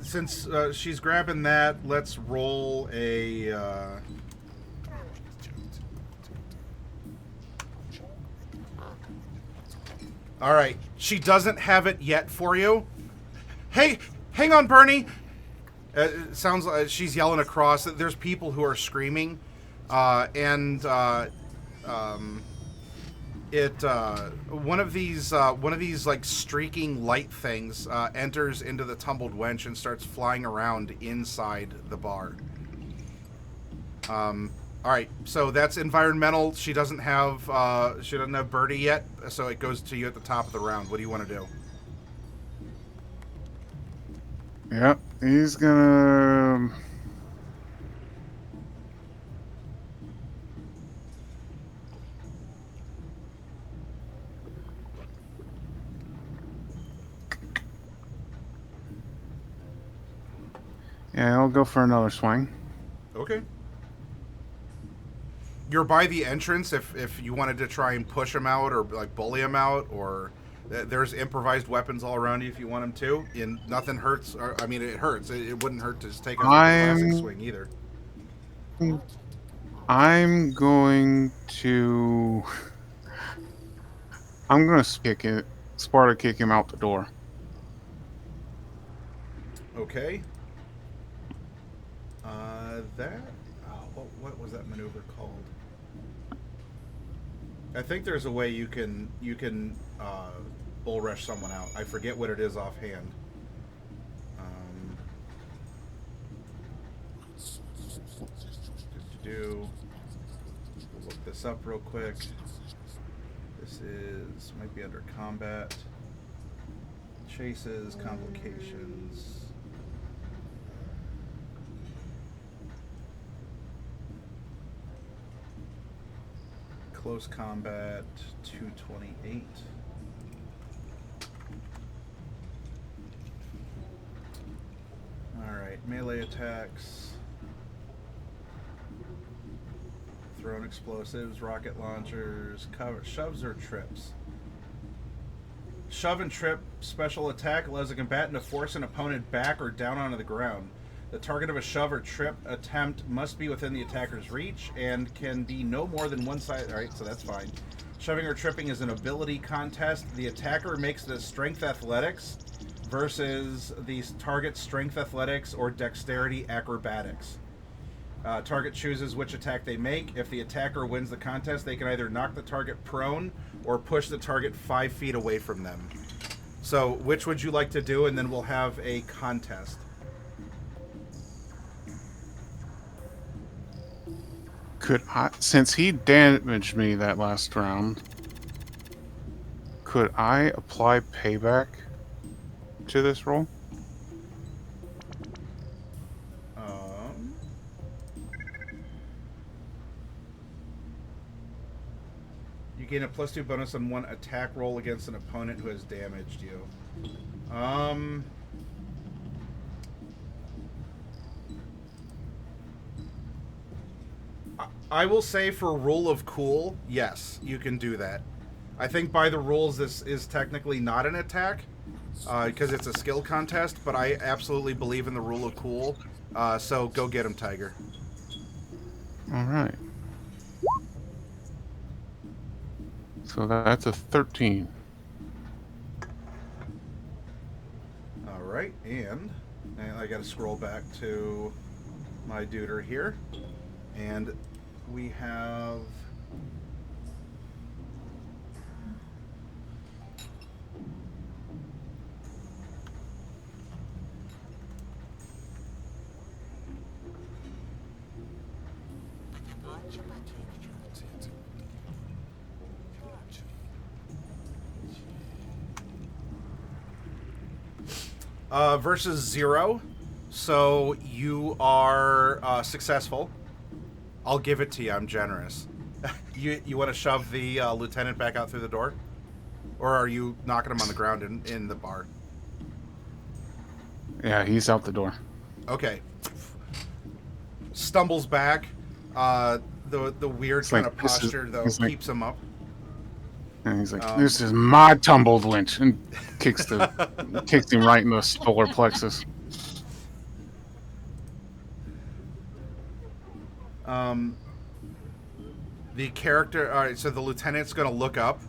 Since she's grabbing that, let's roll a. All right, she doesn't have it yet for you. Hey, hang on, Bernie. It sounds like she's yelling across. There's people who are screaming, and one of these like streaking light things enters into the tumbled wench and starts flying around inside the bar. All right, so that's environmental. She doesn't have Birdie yet, so it goes to you at the top of the round. What do you want to do? Yep, he's gonna. Yeah, I'll go for another swing. Okay. You're by the entrance if you wanted to try and push him out or like bully him out, or there's improvised weapons all around you if you want him to. And nothing hurts. I mean, it hurts. It wouldn't hurt to just take a classic swing either. I'm going to. I'm going to Sparta kick him out the door. Okay. That. Oh, what was that maneuver called? I think there's a way you can bull rush someone out. I forget what it is offhand. We'll look this up real quick. This might be under combat. Chases, complications. Close combat, 228. Alright, melee attacks. Thrown explosives, rocket launchers, shoves or trips. Shove and trip special attack allows a combatant to force an opponent back or down onto the ground. The target of a shove or trip attempt must be within the attacker's reach and can be no more than one side. Alright, so that's fine. Shoving or tripping is an ability contest. The attacker makes the strength athletics versus the target's strength athletics or dexterity acrobatics. Target chooses which attack they make. If the attacker wins the contest, they can either knock the target prone or push the target 5 feet away from them. So, which would you like to do? And then we'll have a contest. Could I, since he damaged me that last round, could I apply payback to this roll? You gain a +2 bonus on one attack roll against an opponent who has damaged you. I will say for rule of cool, yes, you can do that. I think by the rules this is technically not an attack because it's a skill contest, but I absolutely believe in the rule of cool. So go get him, Tiger. All right. So that's a 13. All right, and I got to scroll back to my duder here, and we have versus 0. So you are successful. I'll give it to you. I'm generous. You want to shove the lieutenant back out through the door? Or are you knocking him on the ground in the bar? Yeah, he's out the door. Okay. Stumbles back. The weird It's kind like, of posture, though, he's like- keeps him up. And he's like, "This is my tumbled winch," and kicks him right in the solar plexus. The character... All right, so the lieutenant's going to look up,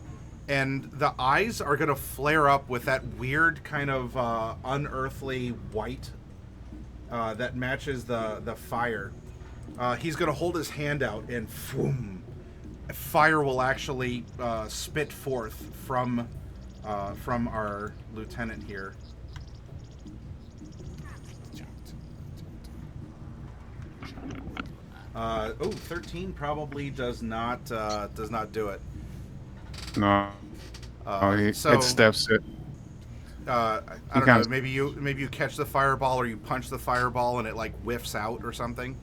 and the eyes are going to flare up with that weird kind of unearthly white that matches the fire. He's going to hold his hand out, and boom, fire will actually spit forth from our lieutenant here. 13 probably does not do it. No, he So headsteps it. I don't know. Maybe you catch the fireball, or you punch the fireball, and it like whiffs out or something.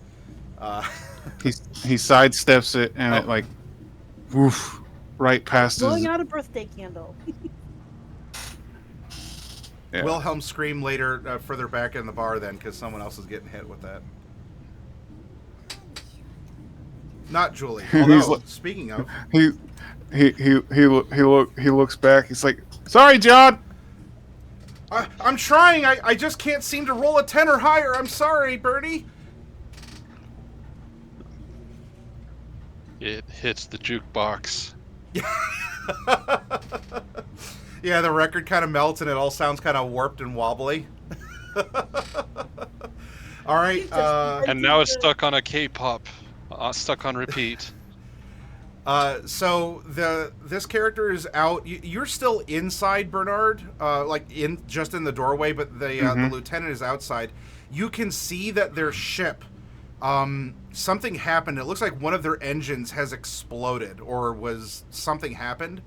He sidesteps it, and it like, woof, right past Blowing his. out a birthday candle. Yeah. Wilhelm scream later, further back in the bar, then, because someone else is getting hit with that. Not Julie. Although, speaking of, he looks back. He's like, "Sorry, John." I'm trying. I just can't seem to roll a 10 or higher. I'm sorry, Bertie. It hits the jukebox. Yeah, the record kind of melts and it all sounds kind of warped and wobbly. All right. And now it's stuck on a K-pop, stuck on repeat. So this character is out. You're still inside, Bernard, like just in the doorway, but the lieutenant is outside. You can see that their ship, something happened. It looks like one of their engines has exploded, or something happened.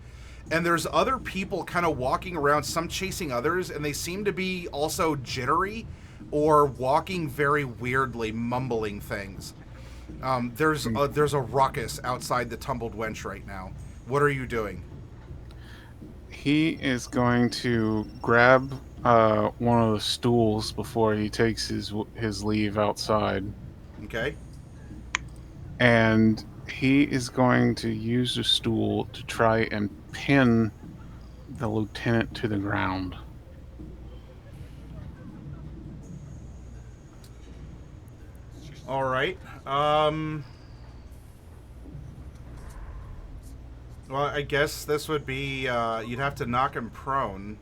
And there's other people kind of walking around, some chasing others, and they seem to be also jittery or walking very weirdly, mumbling things. There's a ruckus outside the tumbled wench right now. What are you doing? He is going to grab one of the stools before he takes his leave outside, Okay. and he is going to use the stool to try and pin the lieutenant to the ground. All right. Well, I guess this would be you'd have to knock him prone,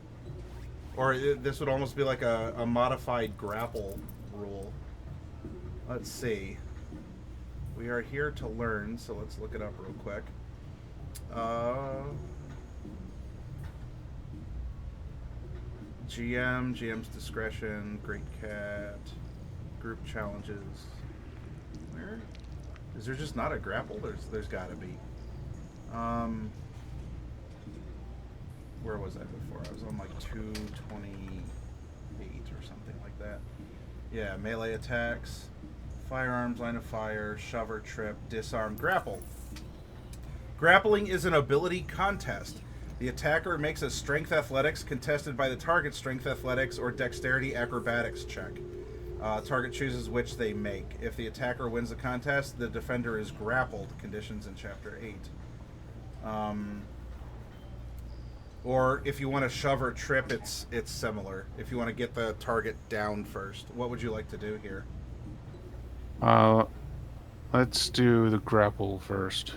or this would almost be like a modified grapple rule. Let's see. We are here to learn, so let's look it up real quick. GM's discretion, Great Cat, group challenges. Where? Is there just not a grapple? There's gotta be. Where was I before? I was on like 228 or something like that. Yeah, melee attacks, firearms, line of fire, shove or trip, disarm, grapple. Grappling is an ability contest. The attacker makes a strength athletics contested by the target strength athletics or dexterity acrobatics check. Target chooses which they make. If the attacker wins the contest, the defender is grappled. Conditions in Chapter 8. Or if you want to shove or trip, it's similar. If you want to get the target down first. What would you like to do here? Let's do the grapple first.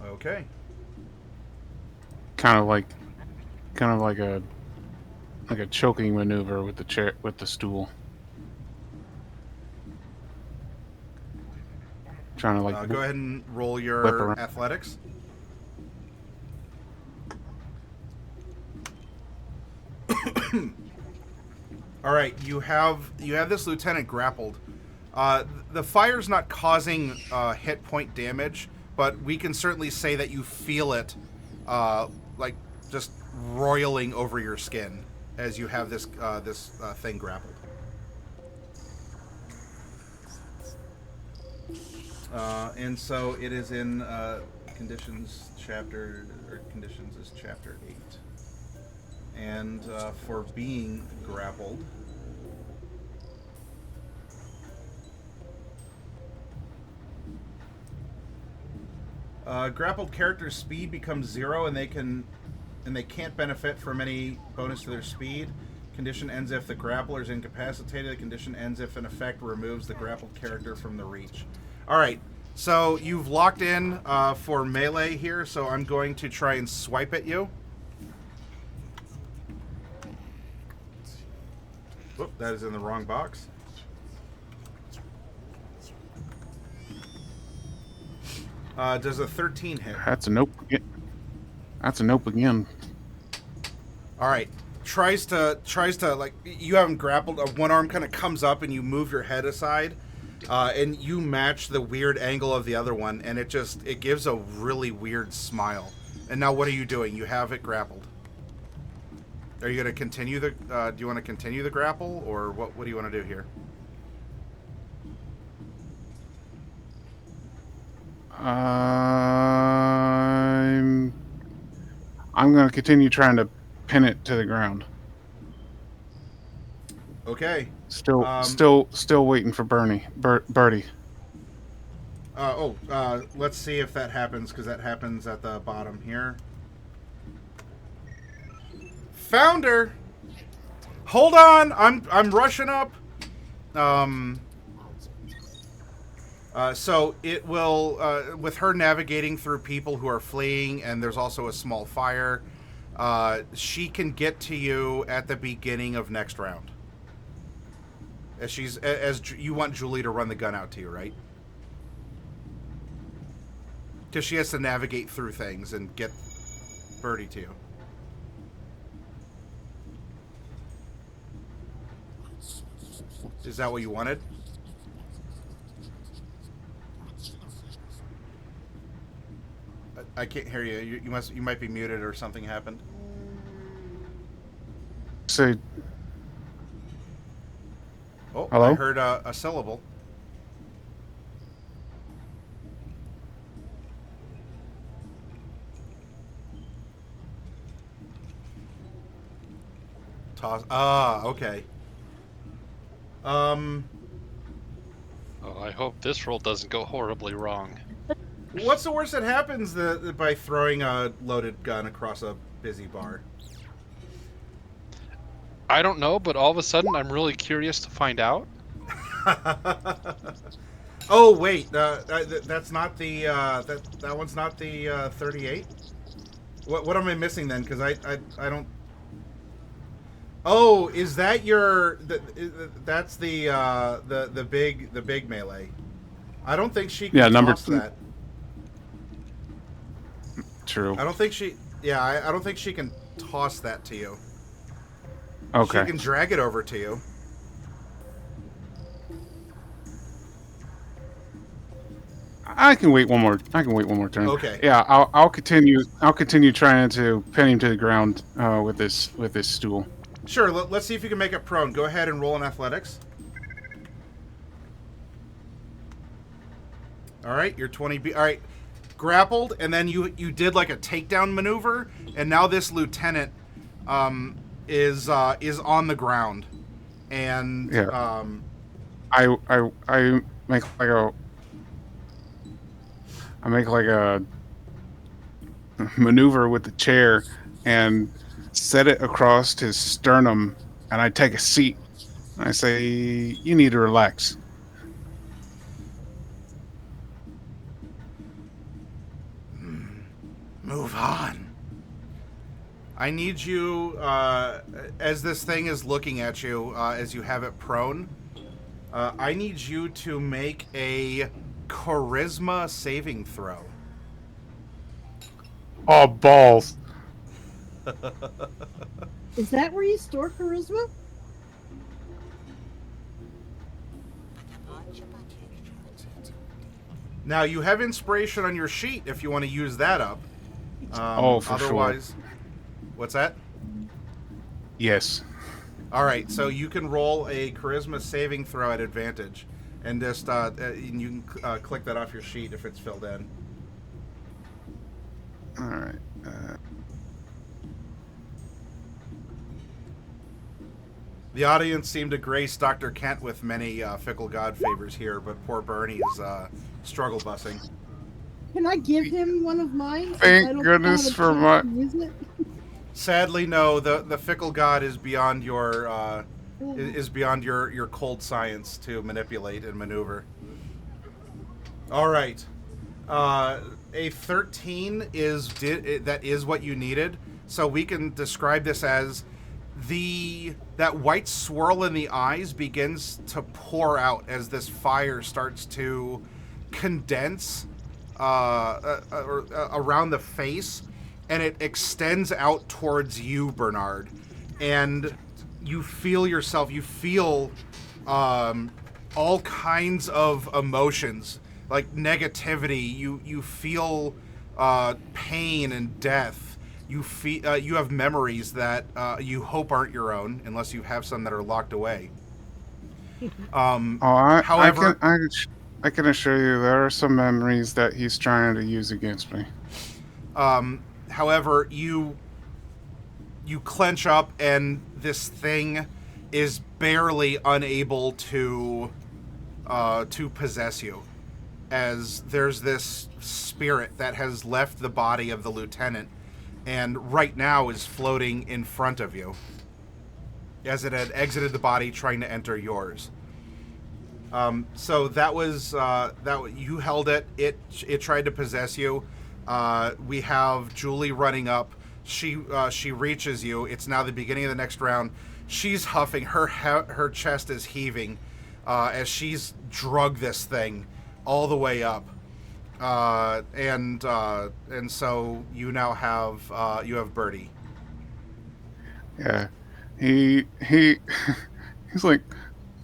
Okay. Kind of like a choking maneuver with the stool. Trying to like go ahead and roll whip your around. athletics. All right, you have this lieutenant grappled. The fire's not causing hit point damage, but we can certainly say that you feel it, like just roiling over your skin as you have this thing grappled. And so it is in conditions is chapter 8. And for being grappled, grappled characters' speed becomes 0, and they can't benefit from any bonus to their speed. Condition ends if the grappler is incapacitated. The condition ends if an effect removes the grappled character from the reach. All right, so you've locked in for melee here, so I'm going to try and swipe at you. Whoop, that is in the wrong box. Does a 13 hit? That's a nope. That's a nope again. All right. Tries to like, you haven't grappled. One arm kind of comes up and you move your head aside, and you match the weird angle of the other one, and it gives a really weird smile. And now what are you doing? You have it grappled. Are you going to continue the? Do you want to continue the grapple, or what? What do you want to do here? I'm going to continue trying to pin it to the ground. Okay. Still waiting for Birdie. Let's see if that happens, because that happens at the bottom here. Found her. Hold on, I'm rushing up. So it will, with her navigating through people who are fleeing, and there's also a small fire, she can get to you at the beginning of next round. As you want Julie to run the gun out to you, right? Because she has to navigate through things and get Birdie to you. Is that what you wanted? I can't hear you. You might be muted or something happened. Say, oh, hello? I heard a syllable. Toss. Ah, okay. Oh, I hope this roll doesn't go horribly wrong. What's the worst that happens by throwing a loaded gun across a busy bar? I don't know, but all of a sudden I'm really curious to find out. Oh wait, that's not the that one's not the 38. What am I missing then? Because I don't. Oh, is that that's the big melee? I don't think she can toss that. True. I don't think she. Yeah, I don't think she can toss that to you. Okay. She can drag it over to you. I can wait one more turn. Okay. Yeah, I'll continue trying to pin him to the ground with this stool. Sure. Let's see if you can make it prone. Go ahead and roll in athletics. All right, you're 20B. All right, grappled, and then you did like a takedown maneuver, and now this lieutenant is on the ground, and yeah. I make like a maneuver with the chair and set it across his sternum, and I take a seat. And I say, "You need to relax." Move on. I need you, as this thing is looking at you, as you have it prone, I need you to make a charisma saving throw. Oh, balls. Is that where you store charisma? Now, you have inspiration on your sheet if you want to use that up. For otherwise, sure. What's that? Yes. All right, so you can roll a charisma saving throw at advantage, and just and you can click that off your sheet if it's filled in. All right. The audience seemed to grace Dr. Kent with many fickle god favors here, but poor Bernie is struggle busing. Can I give him one of mine? Thank I don't goodness have a for chance to use it? Sadly, no. The fickle god is beyond your your cold science to manipulate and maneuver. All right, a 13 that is what you needed. So we can describe this as that white swirl in the eyes begins to pour out as this fire starts to condense around the face, and it extends out towards you, Bernard, and you feel yourself. You feel all kinds of emotions, like negativity. You feel pain and death. You feel you have memories that you hope aren't your own, unless you have some that are locked away. However, I can assure you there are some memories that he's trying to use against me. however, you clench up, and this thing is barely unable to possess you, as there's this spirit that has left the body of the lieutenant, and right now is floating in front of you, as it had exited the body trying to enter yours. So that was you held it. It tried to possess you. We have Julie running up. She reaches you. It's now the beginning of the next round. She's huffing. Her chest is heaving as she's drugged this thing all the way up. And so you now have Birdie. Yeah, he's like,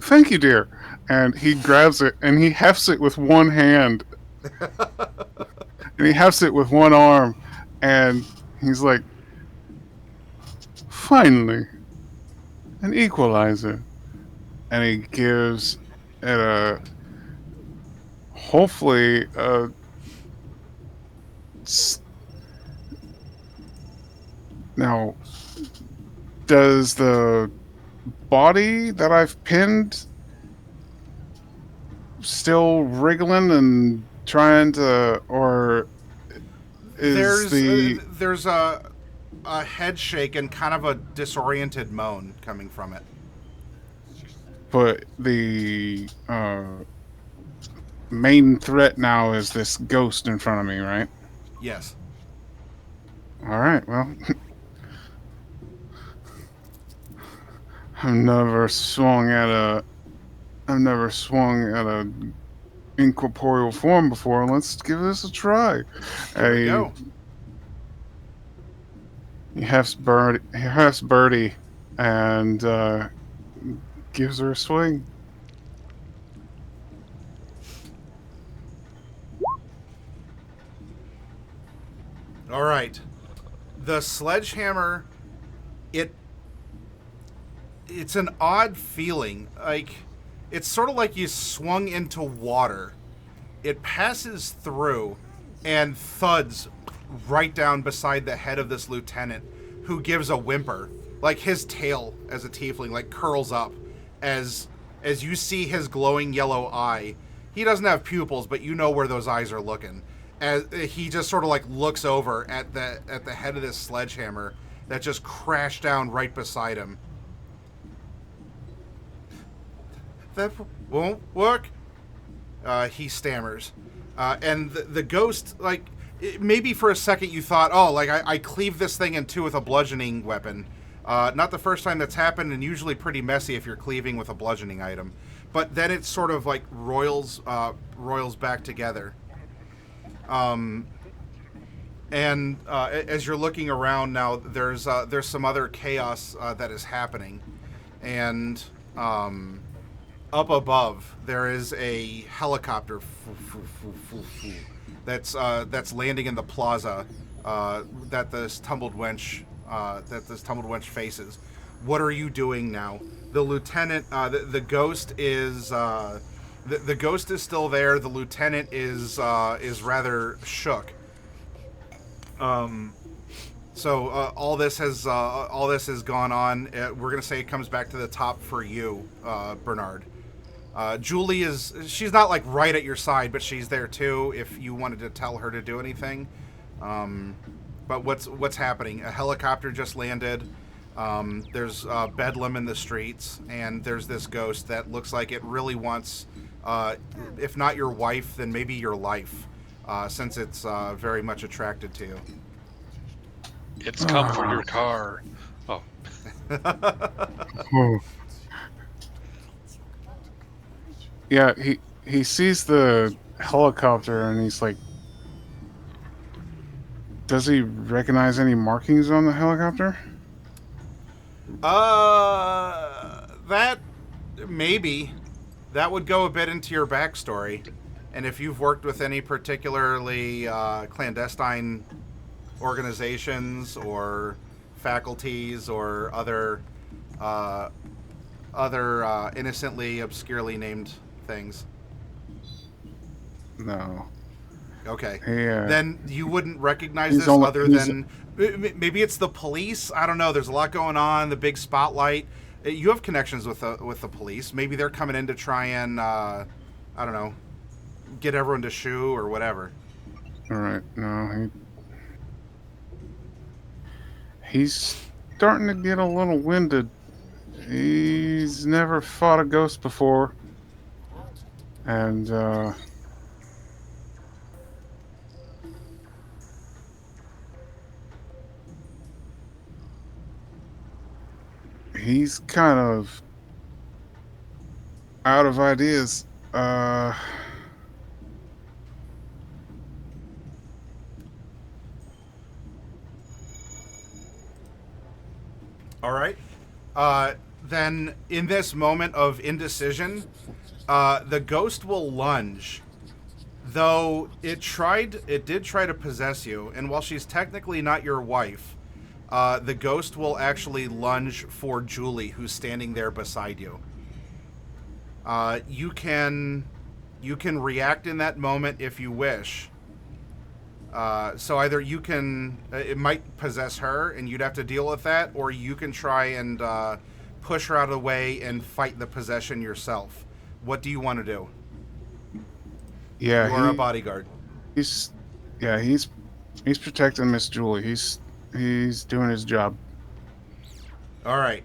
"Thank you, dear," and he grabs it and he hefts it with one hand, and he hefts it with one arm, and he's like, "Finally, an equalizer," and he gives it hopefully a. Now, does the body that I've pinned still wriggling and trying to, or is there's a head shake and kind of a disoriented moan coming from it. but the main threat now is this ghost in front of me, right? Yes. All right, well, I've never swung at a incorporeal form before. Let's give this a try. Here we go. He hefts Birdie and gives her a swing. All right. The sledgehammer, it's an odd feeling. Like, it's sort of like you swung into water. It passes through and thuds right down beside the head of this lieutenant, who gives a whimper. Like, his tail, as a tiefling, like, curls up as you see his glowing yellow eye. He doesn't have pupils, but you know where those eyes are looking. As he just sort of like looks over at the head of this sledgehammer that just crashed down right beside him. That won't work. He stammers, and the ghost, like, maybe for a second you thought, oh, like I cleave this thing in two with a bludgeoning weapon. Not the first time that's happened, and usually pretty messy if you're cleaving with a bludgeoning item. But then it sort of like roils back together. And as you're looking around now, there's some other chaos that is happening, and up above there is a helicopter that's landing in the plaza that this tumbled wench tumbled wench faces. What are you doing now? The lieutenant, the ghost is the ghost is still there. The lieutenant is rather shook. So all this has gone on. We're gonna say it comes back to the top for you, Bernard. Julie she's not like right at your side, but she's there too. If you wanted to tell her to do anything, but what's happening? A helicopter just landed. There's bedlam in the streets, and there's this ghost that looks like it really wants, if not your wife, then maybe your life, since it's very much attracted to you. It's come for your car. Oh, Oh. Yeah, he sees the helicopter and he's like, does he recognize any markings on the helicopter? That maybe that would go a bit into your backstory, and if you've worked with any particularly clandestine organizations or faculties or other innocently, obscurely named things. No. Okay. Yeah. Then you wouldn't recognize He's this only- other he's- than maybe it's the police. I don't know. There's a lot going on. The big spotlight. You have connections with the police. Maybe they're coming in to try and I don't know, get everyone to shoo or whatever. All right. No, he's starting to get a little winded. He's never fought a ghost before, and he's kind of out of ideas. All right. Then in this moment of indecision, the ghost will lunge. Though it did try to possess you, and while she's technically not your wife, the ghost will actually lunge for Julie, who's standing there beside you. You can react in that moment if you wish. So either you can, it might possess her, and you'd have to deal with that, or you can try and push her out of the way and fight the possession yourself. What do you want to do? Yeah, You are a bodyguard. he's protecting Miss Julie. He's doing his job. All right.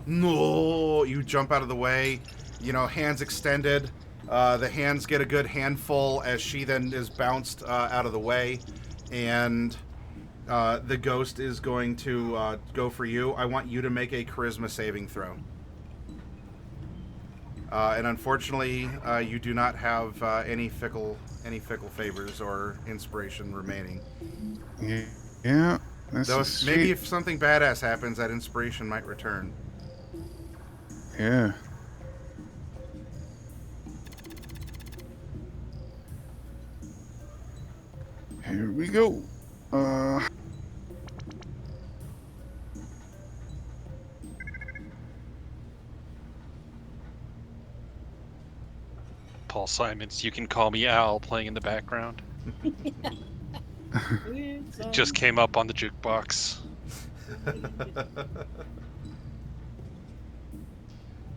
You jump out of the way. You know, hands extended. The hands get a good handful as she then is bounced out of the way, and the ghost is going to go for you. I want you to make a charisma saving throw. And unfortunately, you do not have any fickle favors or inspiration remaining. Yeah. Though maybe if something badass happens, that inspiration might return. Yeah. Here we go. Paul Simons, you can call me Al, playing in the background. It just came up on the jukebox.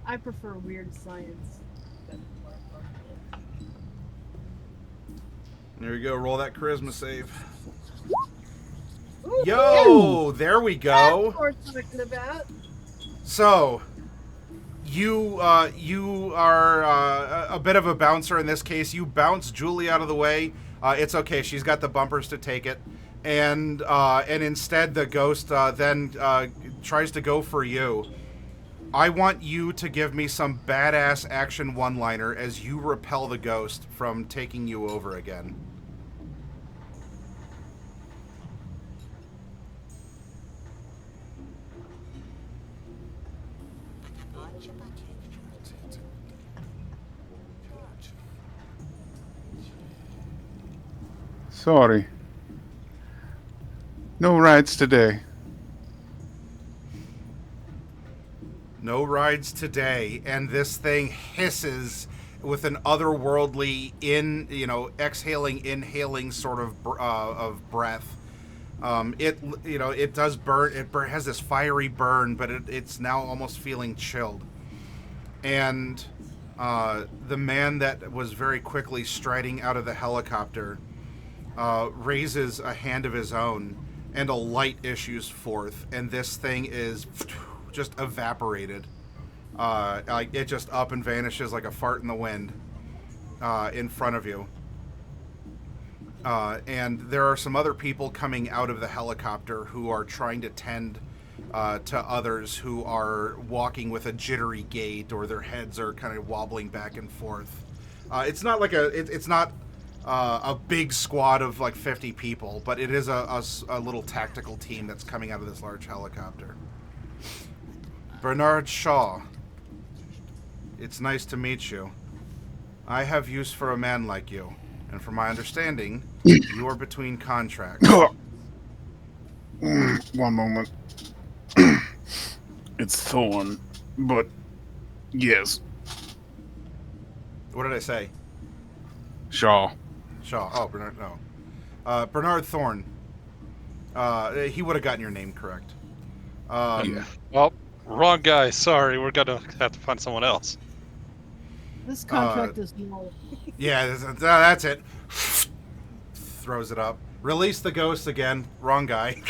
I prefer weird science. There we go. Roll that charisma save. Ooh, Yo, there we that's go. what we're talking about. So, you are a bit of a bouncer in this case. You bounce Julie out of the way. It's okay. She's got the bumpers to take it, and instead the ghost then tries to go for you. I want you to give me some badass action one-liner as you repel the ghost from taking you over again. Sorry. No rides today. No rides today, and this thing hisses with an otherworldly exhaling, inhaling sort of breath. It does burn. Has this fiery burn, but it's now almost feeling chilled. And the man that was very quickly striding out of the helicopter raises a hand of his own, and a light issues forth, and this thing is just evaporated. Like it just up and vanishes like a fart in the wind in front of you. And there are some other people coming out of the helicopter who are trying to tend to others who are walking with a jittery gait, or their heads are kind of wobbling back and forth. It's not like it's not a big squad of like 50 people, but it is a little tactical team that's coming out of this large helicopter. Bernard Shaw, it's nice to meet you. I have use for a man like you, and from my understanding, you are between contracts. One moment. It's Thorn, but yes. What did I say? Shaw. Shaw. Oh, Bernard. No. Bernard Thorne. He would have gotten your name correct. Yeah. Well, wrong guy. Sorry, we're gonna have to find someone else. This contract is null. Yeah, that's it. Throws it up. Release the ghost again. Wrong guy.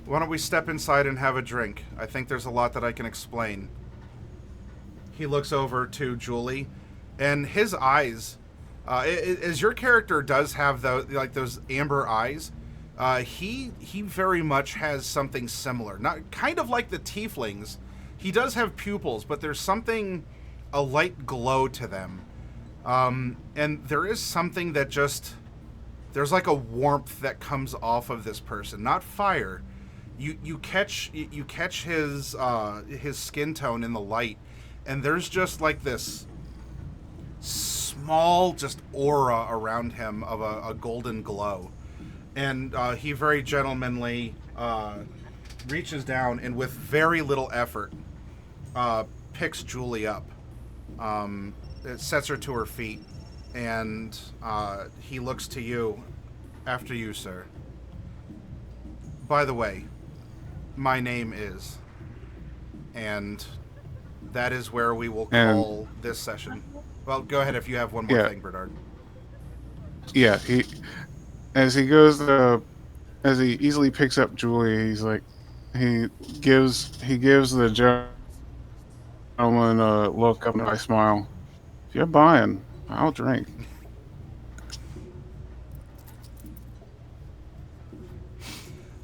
Why don't we step inside and have a drink? I think there's a lot that I can explain. He looks over to Julie, and his eyes, as your character does have those amber eyes, he very much has something similar. Not kind of like the tieflings. He does have pupils, but there's a light glow to them. And there is something that there's like a warmth that comes off of this person, not fire. You catch his skin tone in the light, and there's just like this small just aura around him of a golden glow. And he very gentlemanly reaches down and with very little effort picks Julie up. It sets her to her feet, and he looks to you. After you, sir. By the way, my name is, and that is where we will call this session. Well, go ahead if you have one more thing, Bernard. Yeah, as he easily picks up Julie, he's like, he gives the gentleman a look up and I smile. If you're buying, I'll drink.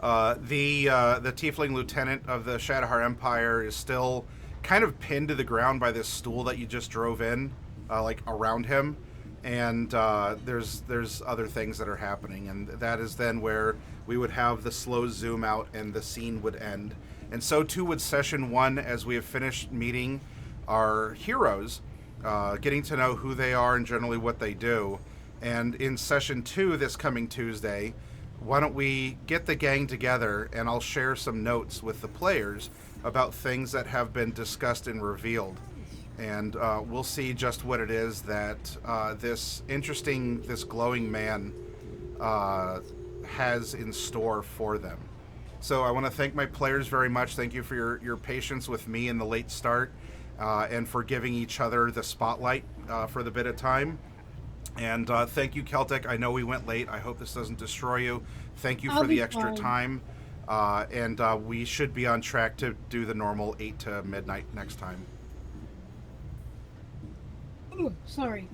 The tiefling lieutenant of the Shadowheart Empire is still kind of pinned to the ground by this stool that you just drove in, like around him, and there's other things that are happening, and that is then where we would have the slow zoom out and the scene would end. And so too would session 1, as we have finished meeting our heroes, getting to know who they are and generally what they do. And in session 2 this coming Tuesday, why don't we get the gang together and I'll share some notes with the players about things that have been discussed and revealed. And we'll see just what it is that this glowing man has in store for them. So I want to thank my players very much. Thank you for your patience with me in the late start, and for giving each other the spotlight for the bit of time. And thank you, Celtic. I know we went late. I hope this doesn't destroy you. Thank you for the extra time. And we should be on track to do the normal 8 to midnight next time. Ooh, sorry.